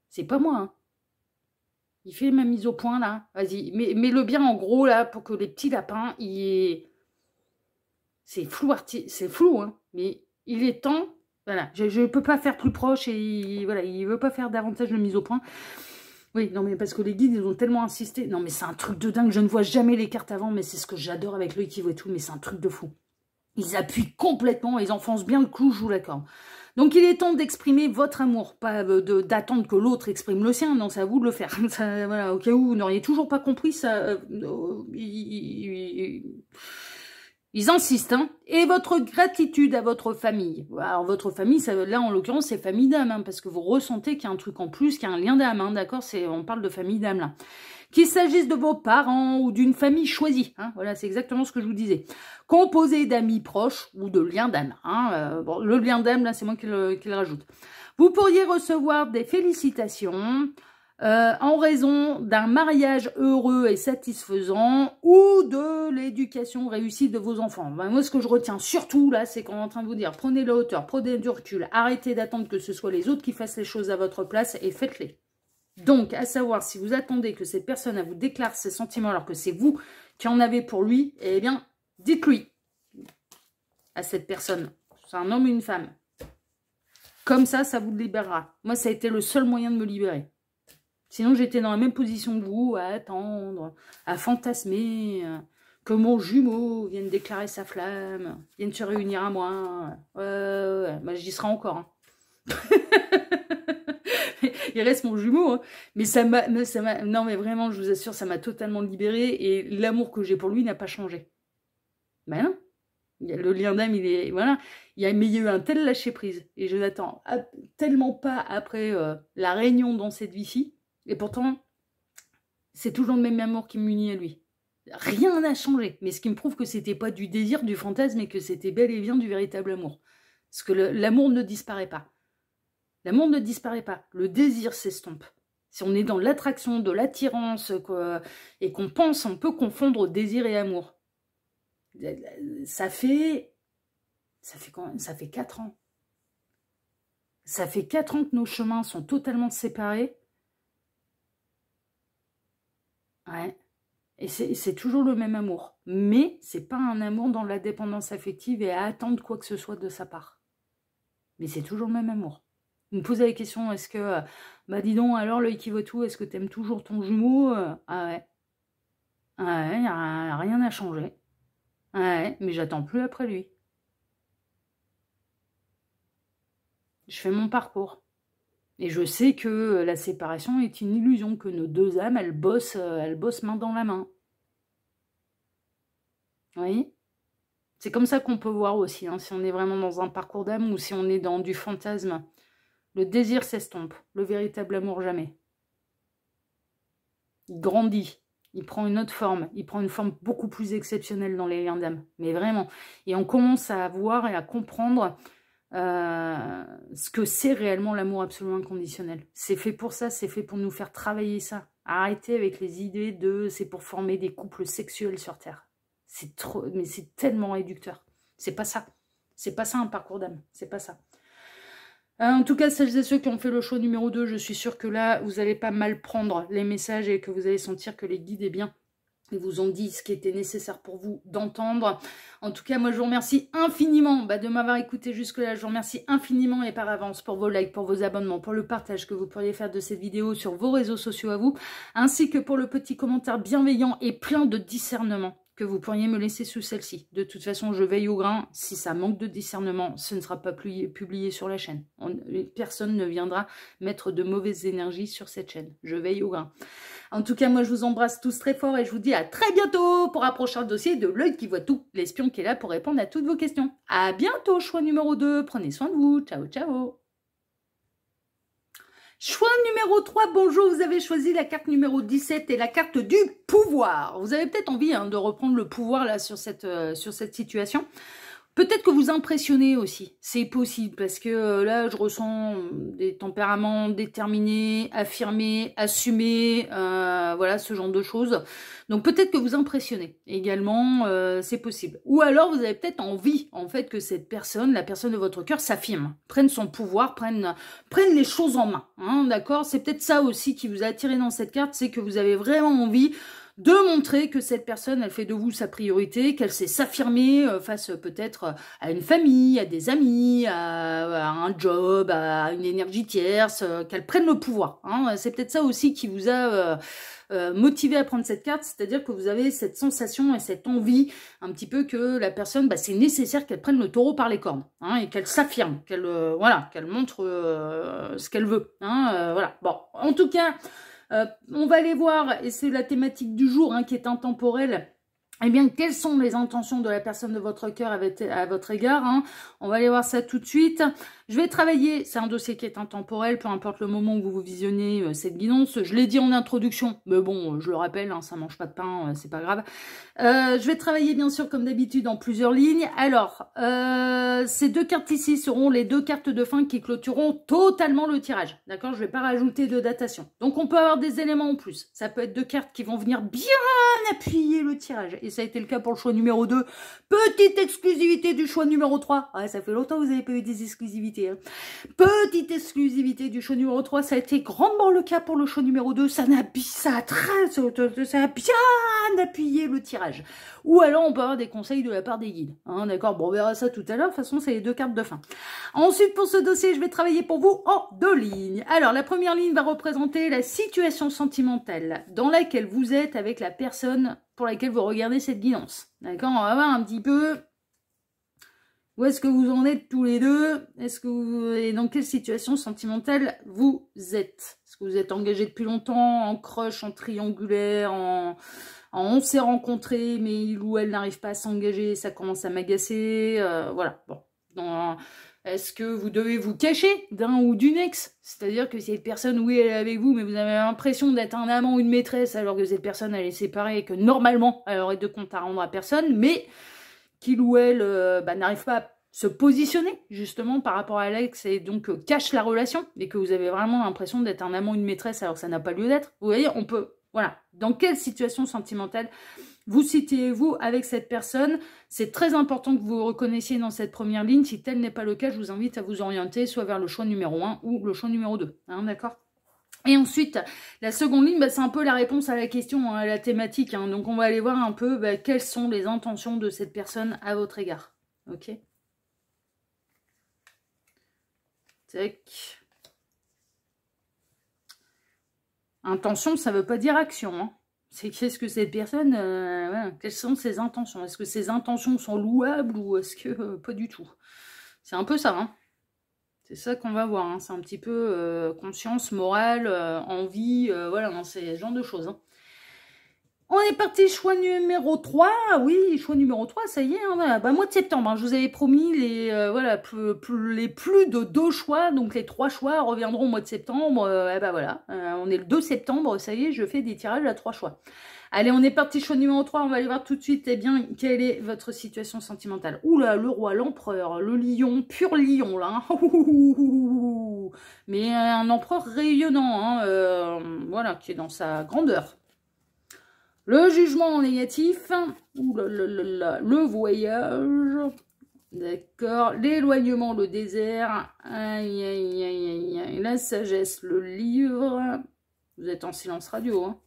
C'est pas moi. Hein. Il fait ma mise au point, là. Vas-y, mets-le bien en gros, là, pour que les petits lapins, c'est flou, hein. Mais il est temps... Voilà, je ne peux pas faire plus proche et voilà, il ne veut pas faire davantage de mise au point. Oui, non, mais parce que les guides, ils ont tellement insisté. Non, mais c'est un truc de dingue. Je ne vois jamais les cartes avant, mais c'est ce que j'adore avec l'œil qui voit tout. Mais c'est un truc de fou. Ils appuient complètement, ils enfoncent bien le clou, je vous l'accorde. Donc, il est temps d'exprimer votre amour. Pas d'attendre que l'autre exprime le sien. Non, c'est à vous de le faire. Ça, voilà, au cas où vous n'auriez toujours pas compris, ça... Ils insistent, hein. Et votre gratitude à votre famille. Alors, votre famille, ça, là, en l'occurrence, c'est famille d'âme, hein, parce que vous ressentez qu'il y a un truc en plus, qu'il y a un lien d'âme, hein, d'accord? On parle de famille d'âme, là. Qu'il s'agisse de vos parents ou d'une famille choisie, hein, voilà, c'est exactement ce que je vous disais. Composé d'amis proches ou de liens d'âme. Hein, bon, le lien d'âme, là, c'est moi qui le rajoute. Vous pourriez recevoir des félicitations... en raison d'un mariage heureux et satisfaisant ou de l'éducation réussie de vos enfants. Ben, moi, ce que je retiens surtout, là, c'est qu'on est en train de vous dire, prenez la hauteur, prenez du recul, arrêtez d'attendre que ce soit les autres qui fassent les choses à votre place et faites-les. Donc, à savoir, si vous attendez que cette personne vous déclare ses sentiments alors que c'est vous qui en avez pour lui, eh bien, dites-lui à cette personne. C'est un homme ou une femme. Comme ça vous libérera. Moi, ça a été le seul moyen de me libérer. Sinon, j'étais dans la même position que vous, à attendre, à fantasmer, que mon jumeau vienne déclarer sa flamme, vienne se réunir à moi. Bah, j'y serai encore. Hein. Il reste mon jumeau, hein. Mais non, mais vraiment, je vous assure, ça m'a totalement libérée et l'amour que j'ai pour lui n'a pas changé. Ben non. Le lien d'âme, voilà. Mais il y a eu un tel lâcher-prise. Et je n'attends tellement pas après la réunion dans cette vie-ci. Et pourtant, c'est toujours le même amour qui m'unit à lui. Rien n'a changé. Mais ce qui me prouve que c'était pas du désir, du fantasme, et que c'était bel et bien du véritable amour. Parce que l'amour ne disparaît pas. L'amour ne disparaît pas. Le désir s'estompe. Si on est dans l'attraction, de l'attirance, et qu'on pense, on peut confondre désir et amour. Ça fait 4 ans. Ça fait 4 ans que nos chemins sont totalement séparés. Ouais. Et c'est toujours le même amour. Mais c'est pas un amour dans la dépendance affective et à attendre quoi que ce soit de sa part. Mais c'est toujours le même amour. Vous me posez la question, est-ce que... bah dis donc, alors l'œil qui voit tout, est-ce que t'aimes toujours ton jumeau? Ah ouais. Ah ouais, rien n'a changé. Ah ouais, mais j'attends plus après lui. Je fais mon parcours. Et je sais que la séparation est une illusion, que nos 2 âmes, elles bossent main dans la main. Vous voyez? C'est comme ça qu'on peut voir aussi, hein, si on est vraiment dans un parcours d'âme ou si on est dans du fantasme. Le désir s'estompe, le véritable amour jamais. Il grandit, il prend une autre forme, il prend une forme beaucoup plus exceptionnelle dans les liens d'âme, mais vraiment. Et on commence à voir et à comprendre ce que c'est réellement l'amour absolument inconditionnel. C'est fait pour ça, c'est fait pour nous faire travailler ça. Arrêtez avec les idées de c'est pour former des couples sexuels sur Terre. C'est trop, mais c'est tellement réducteur. C'est pas ça. C'est pas ça un parcours d'âme. C'est pas ça. En tout cas, celles et ceux qui ont fait le choix numéro 2, je suis sûre que là, vous n'allez pas mal prendre les messages et que vous allez sentir que les guides, eh bien, ils vous ont dit ce qui était nécessaire pour vous d'entendre. En tout cas, moi, je vous remercie infiniment de m'avoir écouté jusque-là. Je vous remercie infiniment et par avance pour vos likes, pour vos abonnements, pour le partage que vous pourriez faire de cette vidéo sur vos réseaux sociaux à vous, ainsi que pour le petit commentaire bienveillant et plein de discernement que vous pourriez me laisser sous celle-ci. De toute façon, je veille au grain. Si ça manque de discernement, ce ne sera pas publié sur la chaîne. Personne ne viendra mettre de mauvaises énergies sur cette chaîne. Je veille au grain. En tout cas, moi, je vous embrasse tous très fort et je vous dis à très bientôt pour un prochain dossier de l'œil qui voit tout. L'espion qui est là pour répondre à toutes vos questions. À bientôt, choix numéro 2. Prenez soin de vous. Ciao, ciao. Choix numéro 3, bonjour, vous avez choisi la carte numéro 17 et la carte du pouvoir. Vous avez peut-être envie de reprendre le pouvoir là sur cette situation. Peut-être que vous impressionnez aussi, c'est possible, parce que là, je ressens des tempéraments déterminés, affirmés, assumés, voilà, ce genre de choses. Donc peut-être que vous impressionnez également, c'est possible. Ou alors, vous avez peut-être envie, en fait, que cette personne, la personne de votre cœur, s'affirme, prenne son pouvoir, prenne les choses en main, hein, d'accord? C'est peut-être ça aussi qui vous a attiré dans cette carte, c'est que vous avez vraiment envie de montrer que cette personne, elle fait de vous sa priorité, qu'elle sait s'affirmer face peut-être à une famille, à des amis, à un job, à une énergie tierce, qu'elle prenne le pouvoir. Hein. C'est peut-être ça aussi qui vous a motivé à prendre cette carte, c'est-à-dire que vous avez cette sensation et cette envie un petit peu que la personne, c'est nécessaire qu'elle prenne le taureau par les cornes, hein, et qu'elle s'affirme, qu'elle voilà, qu'elle montre ce qu'elle veut. Hein, voilà. Bon, en tout cas, on va aller voir, et c'est la thématique du jour qui est intemporelle, eh bien, quelles sont les intentions de la personne de votre cœur à votre égard, hein. On va aller voir ça tout de suite. Je vais travailler, c'est un dossier qui est intemporel, peu importe le moment où vous visionnez cette guidance. Je l'ai dit en introduction, mais bon, je le rappelle, ça mange pas de pain, c'est pas grave. Je vais travailler, bien sûr, comme d'habitude, en plusieurs lignes. Alors, ces deux cartes ici seront les deux cartes de fin qui clôtureront totalement le tirage. D'accord? Je vais pas rajouter de datation. Donc, on peut avoir des éléments en plus. Ça peut être deux cartes qui vont venir bien appuyer le tirage. Et ça a été le cas pour le choix numéro 2. Petite exclusivité du choix numéro 3. Ouais, ça fait longtemps que vous n'avez pas eu des exclusivités. Hein. Petite exclusivité du choix numéro 3. Ça a été grandement le cas pour le choix numéro 2. Ça a bien appuyé le tirage. Ou alors, on peut avoir des conseils de la part des guides. Hein, d'accord? Bon, on verra ça tout à l'heure. De toute façon, c'est les deux cartes de fin. Ensuite, pour ce dossier, je vais travailler pour vous en deux lignes. Alors, la première ligne va représenter la situation sentimentale dans laquelle vous êtes avec la personne pour laquelle vous regardez cette guidance. D'accord? On va voir un petit peu où est-ce que vous en êtes tous les deux. Est-ce que vous et dans quelle situation sentimentale vous êtes? Est-ce que vous êtes engagé depuis longtemps, en crush, en triangulaire, on s'est rencontrés, mais il ou elle n'arrive pas à s'engager, ça commence à m'agacer. Voilà. Bon. Est-ce que vous devez vous cacher d'un ou d'une ex? C'est-à-dire que cette personne, oui, elle est avec vous, mais vous avez l'impression d'être un amant ou une maîtresse, alors que cette personne, elle est séparée et que normalement, elle aurait de compte à rendre à personne, mais qu'il ou elle n'arrive pas à se positionner, justement, par rapport à l'ex, et donc cache la relation, et que vous avez vraiment l'impression d'être un amant ou une maîtresse, alors que ça n'a pas lieu d'être. Vous voyez, on peut... Voilà. Dans quelle situation sentimentale vous situez-vous avec cette personne? C'est très important que vous vous reconnaissiez dans cette première ligne. Si tel n'est pas le cas, je vous invite à vous orienter soit vers le choix numéro 1 ou le choix numéro 2. Hein, d'accord? Et ensuite, la seconde ligne, c'est un peu la réponse à la question, à la thématique. Hein. Donc, on va aller voir un peu quelles sont les intentions de cette personne à votre égard. Ok? Tac. Intention, ça ne veut pas dire action, hein. C'est qu'est-ce que cette personne, voilà, quelles sont ses intentions? Est-ce que ses intentions sont louables ou est-ce que pas du tout? C'est un peu ça, hein. C'est ça qu'on va voir, hein. C'est un petit peu conscience, morale, envie, voilà, hein, c'est ce genre de choses. Hein. On est parti, choix numéro 3. Oui, choix numéro 3, ça y est, hein, voilà. Mois de septembre, hein, je vous avais promis les, voilà, les plus de 2 choix, donc les 3 choix reviendront au mois de septembre. Voilà, on est le 2 septembre, ça y est, je fais des tirages à 3 choix. Allez, on est parti, choix numéro 3. On va aller voir tout de suite, eh bien, quelle est votre situation sentimentale. Oula, le roi, l'empereur, le lion, pur lion, là. Hein. Mais un empereur rayonnant, hein, voilà, qui est dans sa grandeur. Le jugement en négatif. Ouh là là là là, le voyage. D'accord. L'éloignement, le désert. Aïe, aïe, aïe, aïe, aïe. La sagesse, le livre. Vous êtes en silence radio, hein.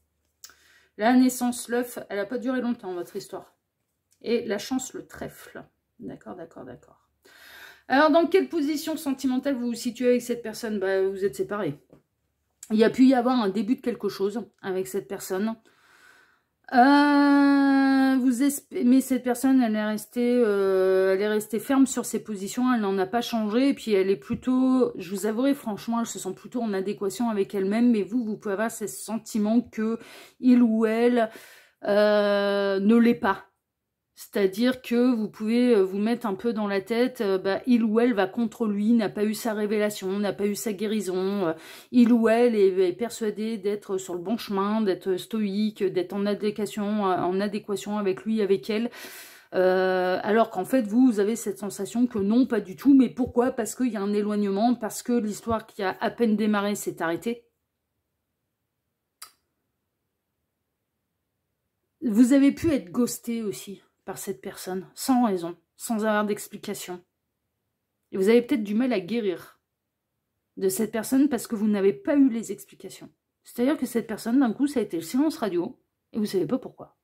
La naissance, l'œuf, elle n'a pas duré longtemps, votre histoire. Et la chance, le trèfle. D'accord, d'accord, d'accord. Alors, dans quelle position sentimentale vous vous situez avec cette personne? Bah, vous êtes séparés. Il y a pu y avoir un début de quelque chose avec cette personne. Mais cette personne, elle est restée ferme sur ses positions, elle n'en a pas changé, et puis elle est plutôt, je vous avouerai franchement, elle se sent plutôt en adéquation avec elle-même, mais vous pouvez avoir ce sentiment que il ou elle ne l'est pas. C'est-à-dire que vous pouvez vous mettre un peu dans la tête, il ou elle va contre lui, n'a pas eu sa révélation, n'a pas eu sa guérison, il ou elle est persuadé d'être sur le bon chemin, d'être stoïque, d'être en adéquation avec lui, avec elle, alors qu'en fait vous avez cette sensation que non, pas du tout. Mais pourquoi? Parce qu'il y a un éloignement, parce que l'histoire qui a à peine démarré s'est arrêtée. Vous avez pu être ghosté aussi par cette personne, sans raison, sans avoir d'explication. Et vous avez peut-être du mal à guérir de cette personne parce que vous n'avez pas eu les explications. C'est-à-dire que cette personne, d'un coup, ça a été le silence radio, et vous ne savez pas pourquoi.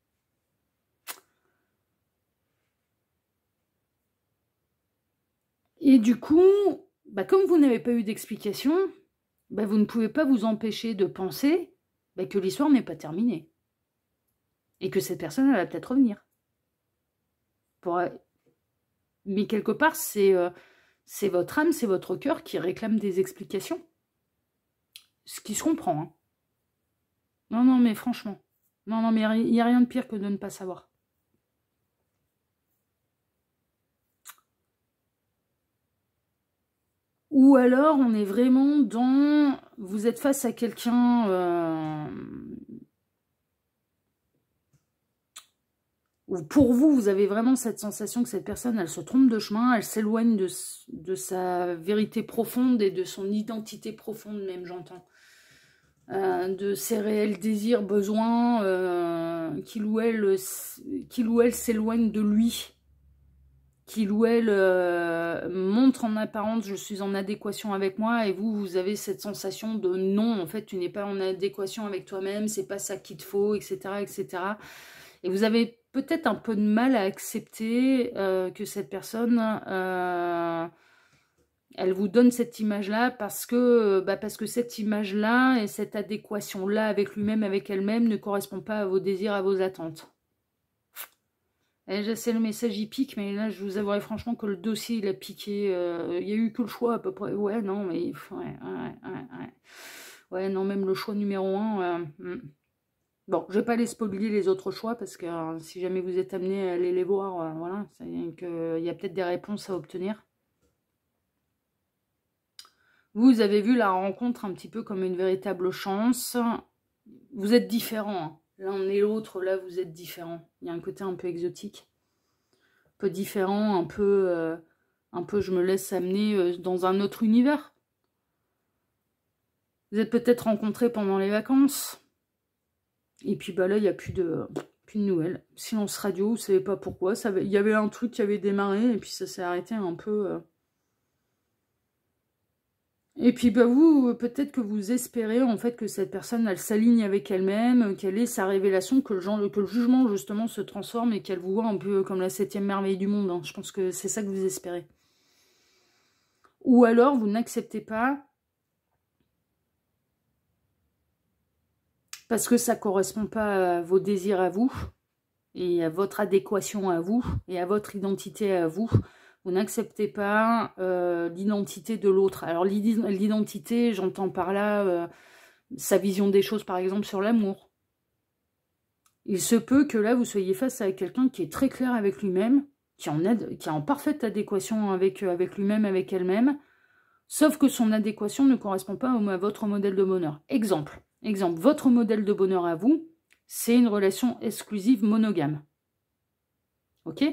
Et du coup, comme vous n'avez pas eu d'explication, vous ne pouvez pas vous empêcher de penser que l'histoire n'est pas terminée. Et que cette personne, elle va peut-être revenir. Mais quelque part, c'est votre âme, c'est votre cœur qui réclame des explications. Ce qui se comprend. Hein. Non, non, mais franchement. Non, non, mais il n'y a rien de pire que de ne pas savoir. Ou alors, on est vraiment dans... Vous êtes face à quelqu'un... Pour vous, vous avez vraiment cette sensation que cette personne, elle se trompe de chemin, elle s'éloigne de sa vérité profonde et de son identité profonde, même j'entends. De ses réels désirs, besoins, qu'il ou elle s'éloigne de lui, qu'il ou elle montre en apparence, je suis en adéquation avec moi, et vous avez cette sensation de non, en fait, tu n'es pas en adéquation avec toi-même, c'est pas ça qu'il te faut, etc., etc. Et vous avez peut-être un peu de mal à accepter que cette personne, elle vous donne cette image-là parce que cette image-là et cette adéquation-là avec lui-même, avec elle-même, ne correspond pas à vos désirs, à vos attentes. Et je sais, le message il pique, mais là je vous avouerai franchement que le dossier il a piqué. Il n'y a eu que le choix à peu près. Ouais, non, mais ouais, non, même le choix numéro 1. Bon, je ne vais pas les spoiler les autres choix parce que si jamais vous êtes amené à aller les voir, voilà, il y a peut-être des réponses à obtenir. Vous avez vu la rencontre un petit peu comme une véritable chance. Vous êtes différents, hein. L'un et l'autre, là, vous êtes différents. Il y a un côté un peu exotique, un peu différent, un peu je me laisse amener dans un autre univers. Vous êtes peut-être rencontrés pendant les vacances. Et puis là, il n'y a plus de nouvelles. Silence radio, vous ne savez pas pourquoi. Il y avait un truc qui avait démarré et puis ça s'est arrêté un peu. Et puis vous, peut-être que vous espérez en fait que cette personne, elle s'aligne avec elle-même, qu'elle ait sa révélation, que le jugement justement se transforme et qu'elle vous voit un peu comme la 7e merveille du monde. Hein. Je pense que c'est ça que vous espérez. Ou alors, vous n'acceptez pas parce que ça ne correspond pas à vos désirs à vous, et à votre adéquation à vous, et à votre identité à vous. Vous n'acceptez pas l'identité de l'autre. Alors l'identité, j'entends par là sa vision des choses, par exemple, sur l'amour. Il se peut que là, vous soyez face à quelqu'un qui est très clair avec lui-même, qui est en parfaite adéquation avec lui-même, avec elle-même, sauf que son adéquation ne correspond pas à votre modèle de bonheur. Exemple, votre modèle de bonheur à vous, c'est une relation exclusive monogame. Ok?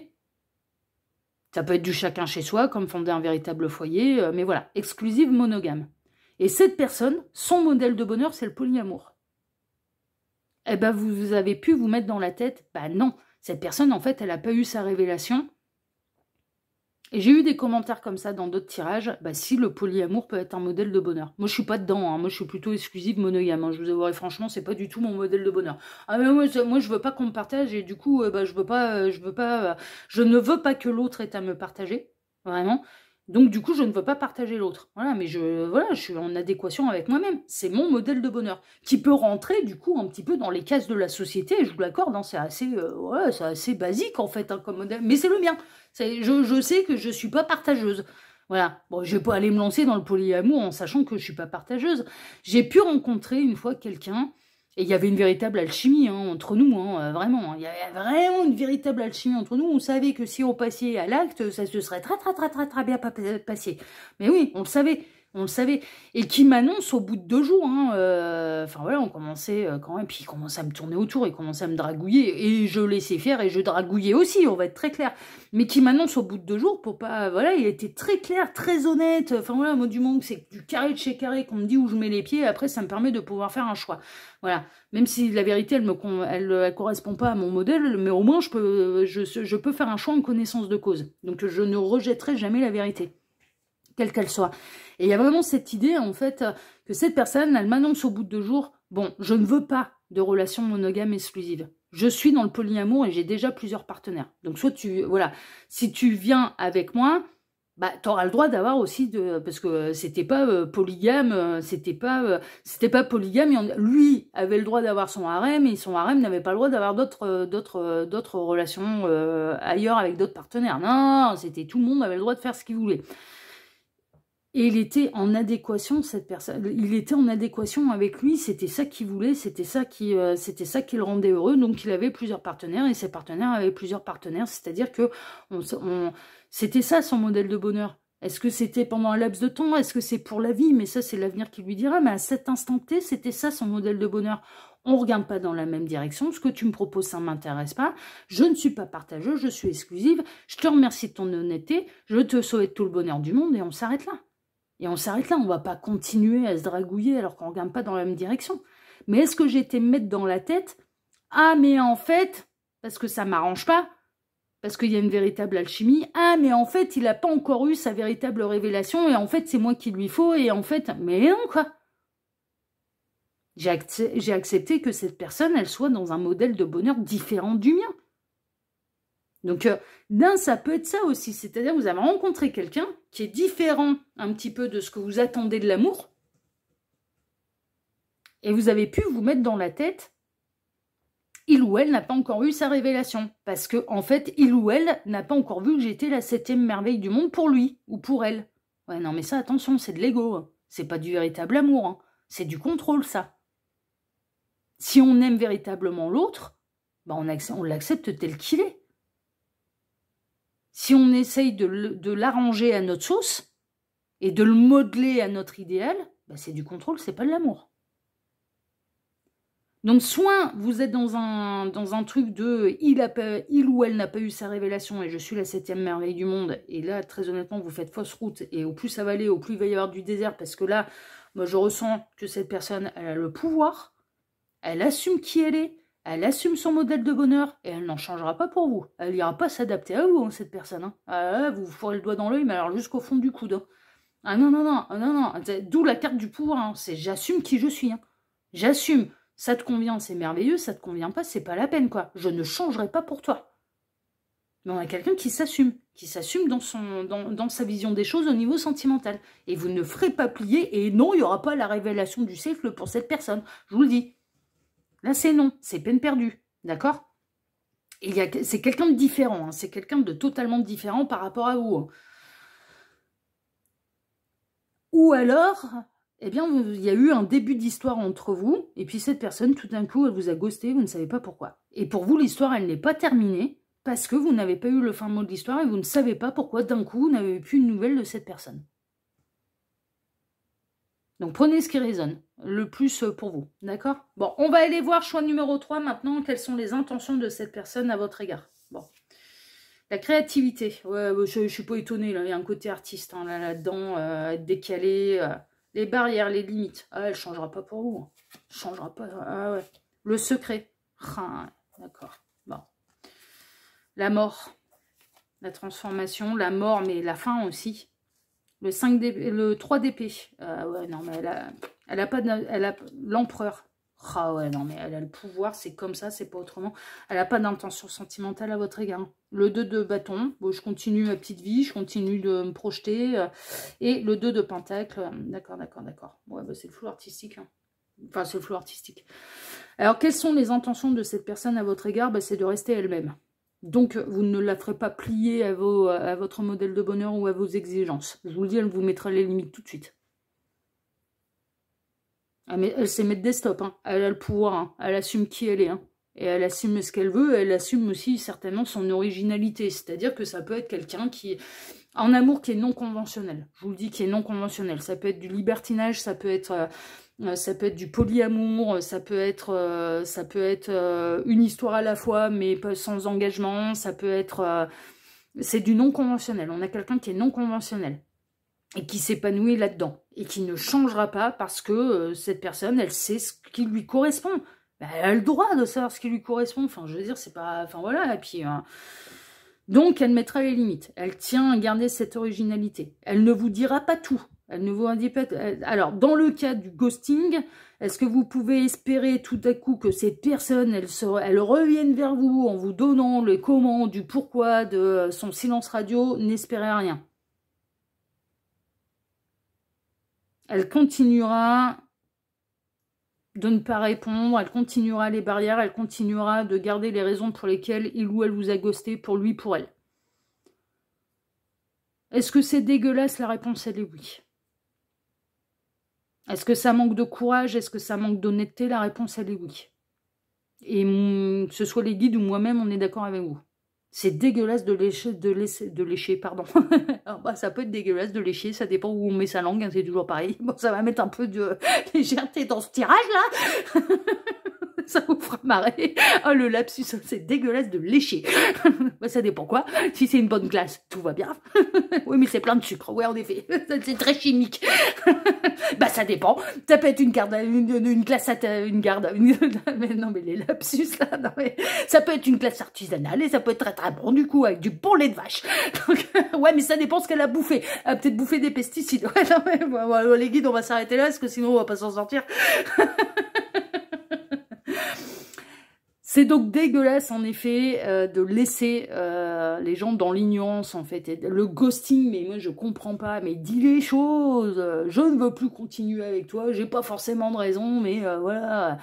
Ça peut être du chacun chez soi, comme fonder un véritable foyer, mais voilà, exclusive monogame. Et cette personne, son modèle de bonheur, c'est le polyamour. Eh ben, vous avez pu vous mettre dans la tête, bah non, cette personne, en fait, elle n'a pas eu sa révélation. Et j'ai eu des commentaires comme ça dans d'autres tirages, bah si le polyamour peut être un modèle de bonheur. Moi je suis pas dedans, hein. Moi je suis plutôt exclusive monogame, hein. Je vous avouerai franchement, c'est pas du tout mon modèle de bonheur. Ah mais moi je veux pas qu'on me partage et du coup bah, je ne veux pas que l'autre ait à me partager, vraiment. Donc du coup je ne veux pas partager l'autre. Voilà, mais je suis en adéquation avec moi-même. C'est mon modèle de bonheur qui peut rentrer du coup un petit peu dans les cases de la société. Et je vous l'accorde, hein, c'est assez basique en fait hein, comme modèle, mais c'est le mien. Je sais que je suis pas partageuse. Voilà. Bon, je vais pas aller me lancer dans le polyamour en sachant que je suis pas partageuse. J'ai pu rencontrer une fois quelqu'un, et il y avait une véritable alchimie hein, entre nous, hein, vraiment. Il y avait vraiment une véritable alchimie entre nous. On savait que si on passait à l'acte, ça se serait très bien passé. Mais oui, on le savait. On le savait. Et qui m'annonce au bout de 2 jours. Enfin voilà, on commençait quand même. Puis il commençait à me tourner autour, il commençait à me dragouiller. Et je laissais faire et je dragouillais aussi, on va être très clair. Mais qui m'annonce au bout de 2 jours pour pas. Voilà, il était très clair, très honnête. Enfin voilà, moi du moment que c'est du carré de chez carré, qu'on me dit où je mets les pieds, après ça me permet de pouvoir faire un choix. Voilà. Même si la vérité, elle correspond pas à mon modèle, mais au moins je peux faire un choix en connaissance de cause. Donc je ne rejetterai jamais la vérité, quelle qu'elle soit. Et il y a vraiment cette idée, en fait, que cette personne, elle m'annonce au bout de 2 jours, bon, je ne veux pas de relation monogame exclusive. Je suis dans le polyamour et j'ai déjà plusieurs partenaires. Donc, soit voilà, si tu viens avec moi, bah, tu auras le droit d'avoir aussi parce que c'était pas polygame, c'était pas polygame. Lui avait le droit d'avoir son harem et son harem n'avait pas le droit d'avoir d'autres relations ailleurs avec d'autres partenaires. Non, c'était tout le monde avait le droit de faire ce qu'il voulait. Et il était en adéquation, cette personne. Il était en adéquation avec lui, c'était ça qu'il voulait, c'était ça qui le rendait heureux. Donc il avait plusieurs partenaires et ses partenaires avaient plusieurs partenaires. C'est-à-dire que c'était ça son modèle de bonheur. Est-ce que c'était pendant un laps de temps? Est-ce que c'est pour la vie? Mais ça, c'est l'avenir qui lui dira. Mais à cet instant T, c'était ça son modèle de bonheur. On ne regarde pas dans la même direction. Ce que tu me proposes, ça ne m'intéresse pas. Je ne suis pas partageuse, je suis exclusive. Je te remercie de ton honnêteté. Je te souhaite tout le bonheur du monde et on s'arrête là. Et on s'arrête là, on ne va pas continuer à se dragouiller alors qu'on ne regarde pas dans la même direction. Mais est-ce que j'ai été me mettre dans la tête, ah mais en fait, parce que ça ne m'arrange pas, parce qu'il y a une véritable alchimie, ah mais en fait il n'a pas encore eu sa véritable révélation et en fait c'est moi qu'il lui faut et en fait, mais non quoi. J'ai accepté que cette personne, elle soit dans un modèle de bonheur différent du mien. Donc, ça peut être ça aussi. C'est-à-dire, vous avez rencontré quelqu'un qui est différent un petit peu de ce que vous attendez de l'amour. Et vous avez pu vous mettre dans la tête, il ou elle n'a pas encore eu sa révélation. Parce que, en fait, il ou elle n'a pas encore vu que j'étais la 7e merveille du monde pour lui ou pour elle. Ouais, non, mais ça, attention, c'est de l'ego. Hein. C'est pas du véritable amour. Hein. C'est du contrôle, ça. Si on aime véritablement l'autre, bah on l'accepte tel qu'il est. Si on essaye de l'arranger à notre sauce et de le modeler à notre idéal, bah c'est du contrôle, c'est pas de l'amour. Donc soit vous êtes dans un truc de il ou elle n'a pas eu sa révélation et je suis la 7e merveille du monde, et là très honnêtement vous faites fausse route et au plus ça va aller, au plus il va y avoir du désert, parce que là, moi je ressens que cette personne, elle a le pouvoir, elle assume qui elle est, elle assume son modèle de bonheur et elle n'en changera pas pour vous. Elle n'ira pas s'adapter à vous, hein, cette personne. Hein. Ah, vous vous ferez le doigt dans l'œil, mais alors jusqu'au fond du coude. Hein. Ah non, non, non, non, non. D'où la carte du pouvoir. Hein. C'est j'assume qui je suis. Hein. J'assume. Ça te convient, c'est merveilleux. Ça te convient pas, c'est pas la peine, quoi. Je ne changerai pas pour toi. Mais on a quelqu'un qui s'assume dans sa vision des choses au niveau sentimental. Et vous ne ferez pas plier. Et non, il n'y aura pas la révélation du siècle pour cette personne. Je vous le dis. Là, c'est non, c'est peine perdue, d'accord? C'est quelqu'un de différent, hein, c'est quelqu'un de totalement différent par rapport à vous. Hein. Ou alors, eh bien, il y a eu un début d'histoire entre vous, et puis cette personne, tout d'un coup, elle vous a ghosté, vous ne savez pas pourquoi. Et pour vous, l'histoire, elle n'est pas terminée, parce que vous n'avez pas eu le fin mot de l'histoire, et vous ne savez pas pourquoi, d'un coup, vous n'avez plus une nouvelle de cette personne. Donc, prenez ce qui résonne le plus pour vous, d'accord? Bon, on va aller voir choix numéro 3 maintenant. Quelles sont les intentions de cette personne à votre égard? Bon. La créativité. Ouais, je suis pas étonnée, là. Il y a un côté artiste hein, là-dedans, être décalé. Les barrières, les limites. Ah, elle ne changera pas pour vous. Hein. Elle ne changera pas. Ah, ouais. Le secret. Ah, d'accord. Bon. La mort. La transformation. La mort, mais la fin aussi. Le 3 d'épée. Ouais, non, mais elle a pas l'empereur. Ah ouais, non, mais elle a le pouvoir, c'est comme ça, c'est pas autrement. Elle n'a pas d'intention sentimentale à votre égard. Le 2 de bâton, bon, je continue ma petite vie, je continue de me projeter. Et le 2 de pentacle, d'accord, d'accord, d'accord. Ouais, bah, c'est le flou artistique. Hein. Enfin, c'est le flou artistique. Alors, quelles sont les intentions de cette personne à votre égard? Bah, c'est de rester elle-même. Donc, vous ne la ferez pas plier à votre modèle de bonheur ou à vos exigences. Je vous le dis, elle vous mettra les limites tout de suite. Elle sait mettre des stops, hein. Elle a le pouvoir, hein. Elle assume qui elle est. Hein. Et elle assume ce qu'elle veut, elle assume aussi certainement son originalité. C'est-à-dire que ça peut être quelqu'un qui... En amour qui est non conventionnel. Je vous le dis, qui est non conventionnel. Ça peut être du libertinage, ça peut être du polyamour, ça peut être une histoire à la fois, mais sans engagement. Ça peut être... c'est du non conventionnel. On a quelqu'un qui est non conventionnel. Et qui s'épanouit là-dedans, et qui ne changera pas parce que cette personne, elle sait ce qui lui correspond. Ben, elle a le droit de savoir ce qui lui correspond, enfin, je veux dire, c'est pas... Enfin, voilà, et puis... Donc, elle mettra les limites. Elle tient à garder cette originalité. Elle ne vous dira pas tout. Elle ne vous dit pas... Alors, dans le cas du ghosting, est-ce que vous pouvez espérer tout à coup que cette personne, elle revienne vers vous en vous donnant le comment, du pourquoi de son silence radio? N'espérez rien. Elle continuera de ne pas répondre, elle continuera les barrières, elle continuera de garder les raisons pour lesquelles il ou elle vous a ghosté, pour lui, pour elle. Est-ce que c'est dégueulasse? La réponse, elle est oui. Est-ce que ça manque de courage? Est-ce que ça manque d'honnêteté? La réponse, elle est oui. Et que ce soit les guides ou moi-même, on est d'accord avec vous. C'est dégueulasse de lécher, pardon. Alors, bah, ça peut être dégueulasse de lécher, ça dépend où on met sa langue, hein, c'est toujours pareil. Bon, ça va mettre un peu de légèreté dans ce tirage-là. Ça vous fera marrer. Oh, le lapsus, c'est dégueulasse de lécher. Bah, ça dépend quoi. Si c'est une bonne glace, tout va bien. Oui, mais c'est plein de sucre. Ouais, en effet. C'est très chimique. Bah, ça dépend. Ça peut être une glace mais non, mais les lapsus, là, non, mais ça peut être une glace artisanale et ça peut être très, très bon, du coup, avec du bon lait de vache. Donc, ouais, mais ça dépend ce qu'elle a bouffé. Elle a peut-être bouffé des pesticides. Ouais, non, mais, bon, les guides, on va s'arrêter là, parce que sinon, on va pas s'en sortir. C'est donc dégueulasse, en effet, de laisser les gens dans l'ignorance, en fait. Et le ghosting, mais moi, je comprends pas. Mais dis les choses. Je ne veux plus continuer avec toi. J'ai pas forcément de raison, mais voilà.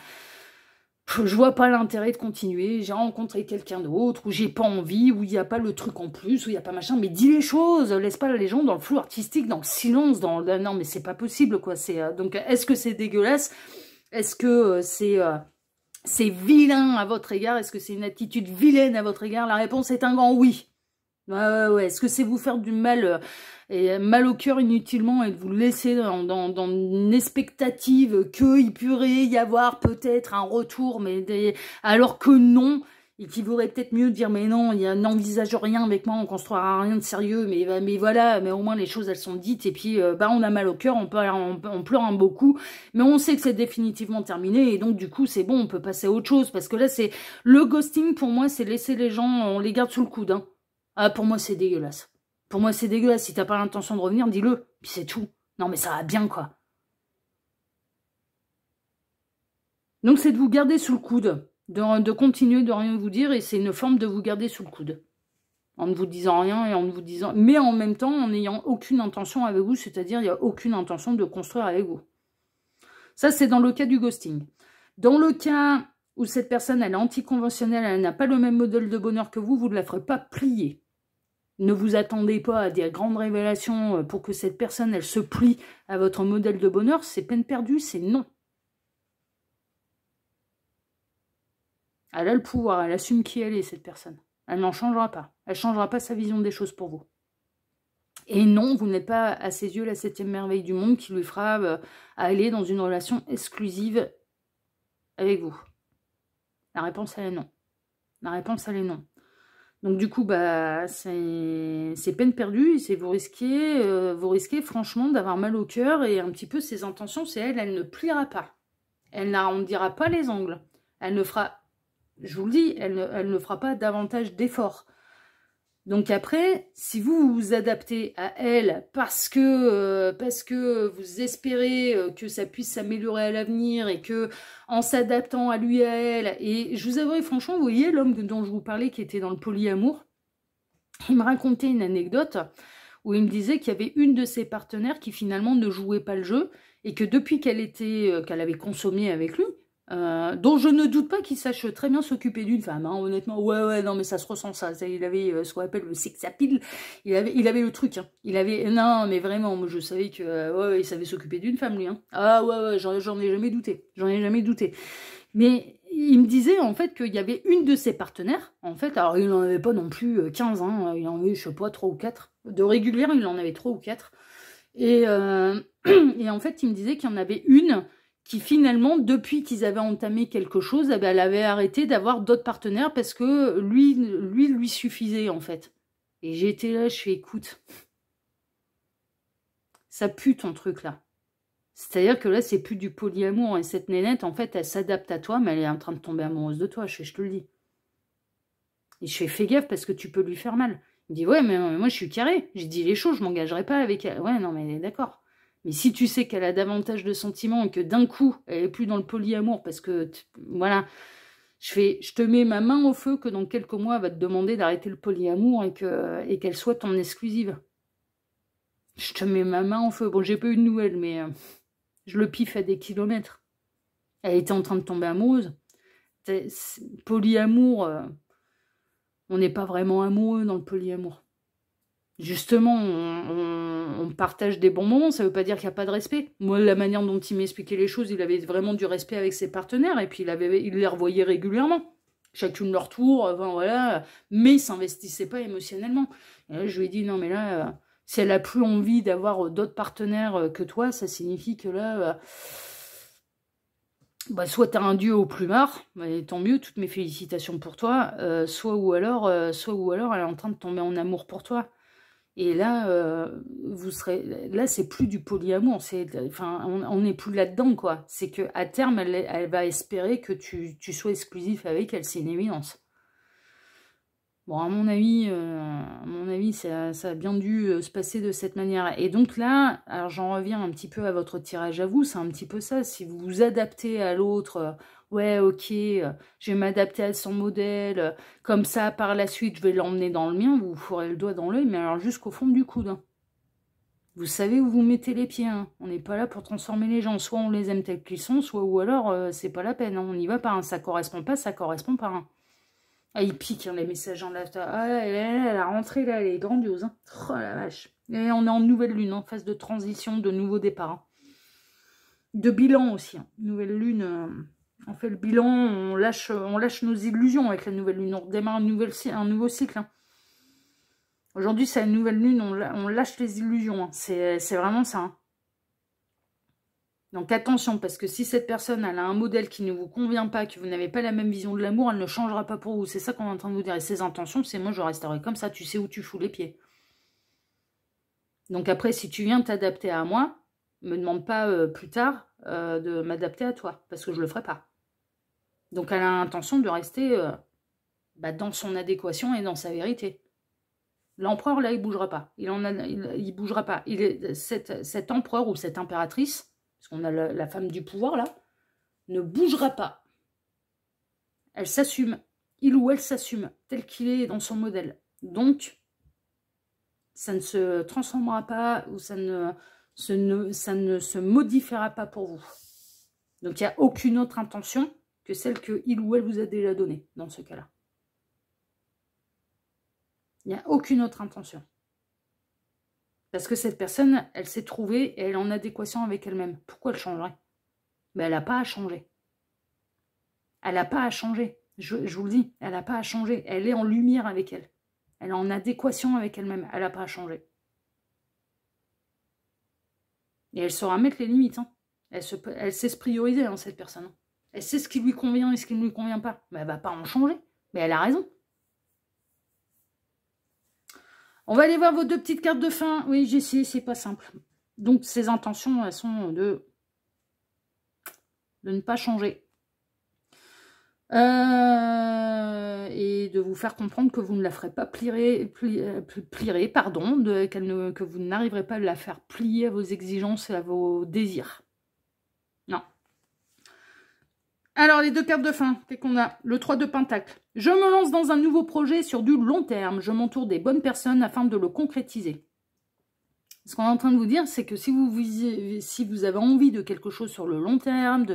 Je vois pas l'intérêt de continuer. J'ai rencontré quelqu'un d'autre, ou j'ai pas envie, ou il n'y a pas le truc en plus, ou il n'y a pas machin. Mais dis les choses. Laisse pas les gens dans le flou artistique, dans le silence. Non, mais c'est pas possible, quoi. Donc, est-ce que c'est dégueulasse? Est-ce que c'est vilain à votre égard? Est-ce que c'est une attitude vilaine à votre égard? La réponse est un grand oui. Ouais. Est-ce que c'est vous faire du mal, et mal au cœur inutilement, et de vous laisser dans une expectative qu'il pourrait y avoir peut-être un retour, alors que non, et qu'il vaudrait peut-être mieux dire mais non, n'envisage rien avec moi, on construira rien de sérieux, mais voilà, mais au moins les choses elles sont dites, et puis on a mal au cœur, on pleure un beaucoup, mais on sait que c'est définitivement terminé, et donc du coup c'est bon, on peut passer à autre chose, parce que là c'est le ghosting, pour moi c'est laisser les gens, on les garde sous le coude, hein. Ah, pour moi c'est dégueulasse. Pour moi c'est dégueulasse, si t'as pas l'intention de revenir, dis-le, puis c'est tout. Non mais ça va bien, quoi. Donc c'est de vous garder sous le coude, de continuer de rien vous dire, et c'est une forme de vous garder sous le coude. En ne vous disant rien, et en ne vous disant... Mais en même temps, en n'ayant aucune intention avec vous, c'est-à-dire il n'y a aucune intention de construire avec vous. Ça, c'est dans le cas du ghosting. Dans le cas où cette personne, elle est anticonventionnelle, elle n'a pas le même modèle de bonheur que vous ne la ferez pas plier. Ne vous attendez pas à des grandes révélations pour que cette personne, elle se plie à votre modèle de bonheur. C'est peine perdue, c'est non. Elle a le pouvoir, elle assume qui elle est, cette personne. Elle n'en changera pas. Elle ne changera pas sa vision des choses pour vous. Et non, vous n'êtes pas à ses yeux la 7e merveille du monde qui lui fera aller dans une relation exclusive avec vous. La réponse, elle est non. La réponse, elle est non. Donc du coup, bah, c'est peine perdue. Vous risquez franchement d'avoir mal au cœur et un petit peu ses intentions, c'est elle ne pliera pas. Elle n'arrondira pas les ongles. Elle ne fera, je vous le dis, elle ne fera pas davantage d'efforts. Donc après, si vous vous adaptez à elle parce que vous espérez que ça puisse s'améliorer à l'avenir et que en s'adaptant à lui et à elle, et je vous avoue franchement, vous voyez l'homme dont je vous parlais qui était dans le polyamour, il me racontait une anecdote où il me disait qu'il y avait une de ses partenaires qui finalement ne jouait pas le jeu et que depuis qu'elle avait consommé avec lui, dont je ne doute pas qu'il sache très bien s'occuper d'une femme, hein, honnêtement, ouais, non, mais ça se ressent, ça, il avait ce qu'on appelle le sex appeal, il avait le truc, hein, non, mais vraiment, moi, je savais que, ouais, il savait s'occuper d'une femme, lui, hein, ah, ouais, j'en ai jamais douté, mais il me disait, en fait, qu'il y avait une de ses partenaires, en fait, alors, il n'en avait pas non plus 15, hein, il en avait, je sais pas, 3 ou 4, de régulière, il en avait 3 ou 4, et en fait, il me disait qu'il y en avait une qui finalement, depuis qu'ils avaient entamé quelque chose, eh ben, elle avait arrêté d'avoir d'autres partenaires parce que lui suffisait, en fait. Et j'étais là, je fais, écoute, ça pue ton truc, là. C'est-à-dire que là, c'est plus du polyamour. Et cette nénette, en fait, elle s'adapte à toi, mais elle est en train de tomber amoureuse de toi, je te le dis. Et je fais, fais gaffe parce que tu peux lui faire mal. Il me dit, ouais, mais moi, je suis carré. J'ai dit les choses, je m'engagerai pas avec elle. Ouais, non, mais d'accord. Mais si tu sais qu'elle a davantage de sentiments et que d'un coup, elle est plus dans le polyamour parce que, voilà, je te mets ma main au feu que dans quelques mois, elle va te demander d'arrêter le polyamour et qu'elle soit ton exclusive. Je te mets ma main au feu. Bon, j'ai pas eu de nouvelles, mais je le piffe à des kilomètres. Elle était en train de tomber amoureuse. Polyamour, on n'est pas vraiment amoureux dans le polyamour. Justement, on partage des bons moments, ça ne veut pas dire qu'il n'y a pas de respect. Moi, la manière dont il m'expliquait les choses, il avait vraiment du respect avec ses partenaires, et puis il les revoyait régulièrement. Chacune leur tour, enfin, voilà, mais il s'investissait pas émotionnellement. Et là, je lui ai dit, non, mais là, si elle a plus envie d'avoir d'autres partenaires que toi, ça signifie que là, bah, soit tu as un dieu au plumard, et tant mieux, toutes mes félicitations pour toi, soit ou alors elle est en train de tomber en amour pour toi. Et là, là, c'est plus du polyamour. Enfin, on n'est plus là-dedans, quoi. C'est que à terme, elle va espérer que tu sois exclusif avec elle. C'est une évidence. Bon, à mon avis, ça a bien dû se passer de cette manière. Et donc là, alors j'en reviens un petit peu à votre tirage à vous. C'est un petit peu ça. Si vous vous adaptez à l'autre, ouais, ok, je vais m'adapter à son modèle. Comme ça, par la suite, je vais l'emmener dans le mien. Vous fourrez le doigt dans l'œil, mais alors jusqu'au fond du coude. Hein. Vous savez où vous mettez les pieds. Hein. On n'est pas là pour transformer les gens. Soit on les aime tels qu'ils sont, soit ou alors c'est pas la peine. Hein. On n'y va pas. Hein. Ça correspond pas, ça correspond pas. Hein. Ah, il pique hein, les messages en live. Ah, la rentrée, là, elle est grandiose. Hein. Oh la vache. Et on est en nouvelle lune, en phase de transition, de nouveau départ. Hein. De bilan aussi. Hein. Nouvelle lune, on fait le bilan, on lâche nos illusions avec la nouvelle lune. On redémarre un nouveau cycle. Hein. Aujourd'hui, c'est la nouvelle lune, on lâche les illusions. Hein. C'est vraiment ça. Hein. Donc attention, parce que si cette personne elle a un modèle qui ne vous convient pas, que vous n'avez pas la même vision de l'amour, elle ne changera pas pour vous. C'est ça qu'on est en train de vous dire. Et ses intentions, c'est moi je resterai comme ça, tu sais où tu fous les pieds. Donc après, si tu viens t'adapter à moi, me demande pas plus tard de m'adapter à toi, parce que je ne le ferai pas. Donc elle a l'intention de rester dans son adéquation et dans sa vérité. L'empereur, là, il ne bougera pas. Il bougera pas. Cet empereur ou cette impératrice, parce qu'on a la femme du pouvoir, là, ne bougera pas. Elle s'assume. Il ou elle s'assume, tel qu'il est dans son modèle. Donc, ça ne se transformera pas, ou ça ne se modifiera pas pour vous. Donc, il n'y a aucune autre intention que celle que il ou elle vous a déjà donnée, dans ce cas-là. Il n'y a aucune autre intention. Parce que cette personne, elle s'est trouvée et elle est en adéquation avec elle-même. Pourquoi elle changerait? Ben, elle n'a pas à changer. Elle n'a pas à changer. Je vous le dis, elle n'a pas à changer. Elle est en lumière avec elle. Elle est en adéquation avec elle-même. Elle n'a pas à changer. Et elle saura mettre les limites. Hein. Elle sait se prioriser, hein, cette personne. Elle sait ce qui lui convient et ce qui ne lui convient pas. Mais elle ne va pas en changer. Mais elle a raison. On va aller voir vos 2 petites cartes de fin. Oui, j'ai essayé, c'est pas simple. Donc, ses intentions, elles sont de ne pas changer. Et de vous faire comprendre que vous ne la ferez pas plier, pardon, que vous n'arriverez pas à la faire plier à vos exigences et à vos désirs. Non. Alors, les 2 cartes de fin, qu'est-ce qu'on a? Le 3 de Pentacle. Je me lance dans un nouveau projet sur du long terme. Je m'entoure des bonnes personnes afin de le concrétiser. Ce qu'on est en train de vous dire, c'est que si vous avez envie de quelque chose sur le long terme,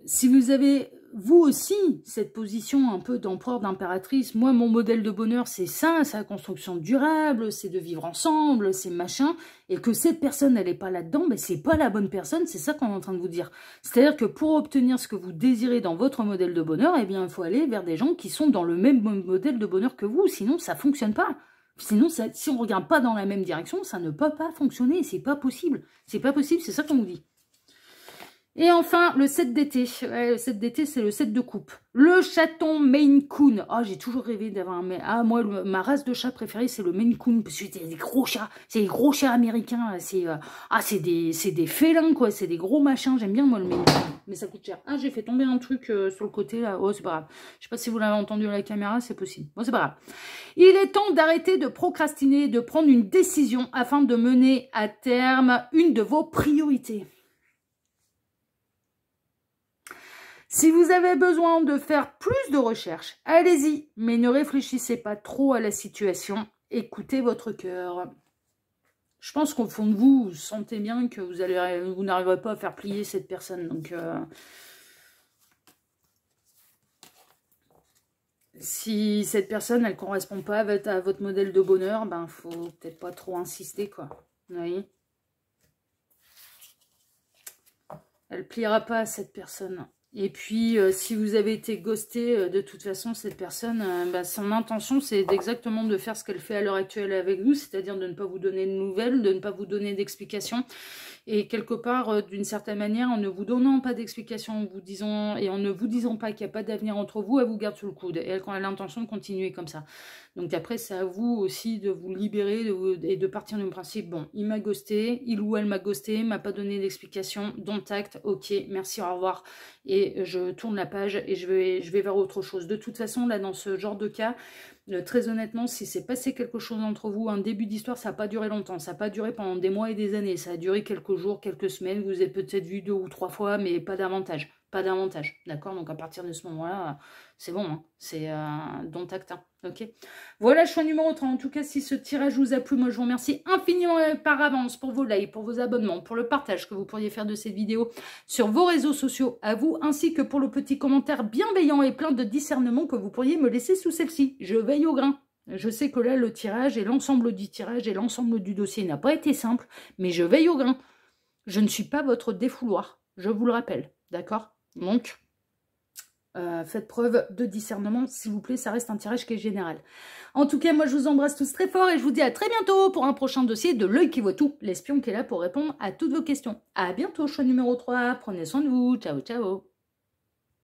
si vous avez, vous aussi, cette position un peu d'empereur, d'impératrice, moi, mon modèle de bonheur, c'est ça, c'est la construction durable, c'est de vivre ensemble, c'est machin, et que cette personne, elle n'est pas là-dedans, ben c'est pas la bonne personne, c'est ça qu'on est en train de vous dire. C'est-à-dire que pour obtenir ce que vous désirez dans votre modèle de bonheur, eh bien, il faut aller vers des gens qui sont dans le même modèle de bonheur que vous, sinon ça ne fonctionne pas. Sinon, si on ne regarde pas dans la même direction, ça ne peut pas fonctionner, c'est pas possible. C'est pas possible, c'est ça qu'on vous dit. Et enfin, le 7 d'été. Ouais, le 7 d'été, c'est le 7 de coupe. Le chaton Maine Coon. Oh, j'ai toujours rêvé d'avoir un... Ah, moi, ma race de chat préférée, c'est le Maine Coon. Parce que c'est des gros chats. C'est des gros chats américains. C'est des félins, quoi. C'est des gros machins. J'aime bien, moi, le Maine Coon. Mais ça coûte cher. Ah, j'ai fait tomber un truc sur le côté, là. Oh, c'est pas grave. Je sais pas si vous l'avez entendu à la caméra, c'est possible. Bon, c'est pas grave. Il est temps d'arrêter de procrastiner, de prendre une décision afin de mener à terme une de vos priorités. Si vous avez besoin de faire plus de recherches, allez-y, mais ne réfléchissez pas trop à la situation. Écoutez votre cœur. Je pense qu'au fond de vous, vous sentez bien que vous n'arriverez pas à faire plier cette personne. Donc, si cette personne, elle ne correspond pas à votre modèle de bonheur, ben, faut peut-être pas trop insister, quoi. Vous voyez ? Elle ne pliera pas à cette personne. Et puis, si vous avez été ghosté, de toute façon, cette personne, son intention, c'est exactement de faire ce qu'elle fait à l'heure actuelle avec vous, c'est-à-dire de ne pas vous donner de nouvelles, de ne pas vous donner d'explications. Et quelque part, d'une certaine manière, en ne vous donnant pas d'explications, en ne vous disant pas qu'il n'y a pas d'avenir entre vous, elle vous garde sous le coude. Et elle a l'intention de continuer comme ça. Donc après, c'est à vous aussi de vous libérer et de partir du principe, bon, il m'a ghosté, il ou elle m'a ghosté, m'a pas donné d'explication, don't act, ok, merci, au revoir. Et je tourne la page et je vais vers autre chose. De toute façon, là, dans ce genre de cas, très honnêtement, si c'est passé quelque chose entre vous, un début d'histoire, ça n'a pas duré longtemps. Ça n'a pas duré pendant des mois et des années. Ça a duré quelques jours, quelques semaines. Vous avez peut-être vu 2 ou 3 fois, mais pas davantage. Pas davantage. D'accord? Donc à partir de ce moment-là, c'est bon. Hein, c'est don't act. Hein, ok? Voilà, choix numéro 3. En tout cas, si ce tirage vous a plu, moi je vous remercie infiniment par avance pour vos likes, pour vos abonnements, pour le partage que vous pourriez faire de cette vidéo sur vos réseaux sociaux à vous, ainsi que pour le petit commentaire bienveillant et plein de discernement que vous pourriez me laisser sous celle-ci. Je veille au grain. Je sais que là, le tirage et l'ensemble du tirage et l'ensemble du dossier n'a pas été simple, mais je veille au grain. Je ne suis pas votre défouloir, je vous le rappelle, d'accord? Donc, faites preuve de discernement, s'il vous plaît, ça reste un tirage qui est général. En tout cas, moi, je vous embrasse tous très fort et je vous dis à très bientôt pour un prochain dossier de l'œil qui voit tout, l'espion qui est là pour répondre à toutes vos questions. À bientôt, choix numéro 3, prenez soin de vous, ciao, ciao.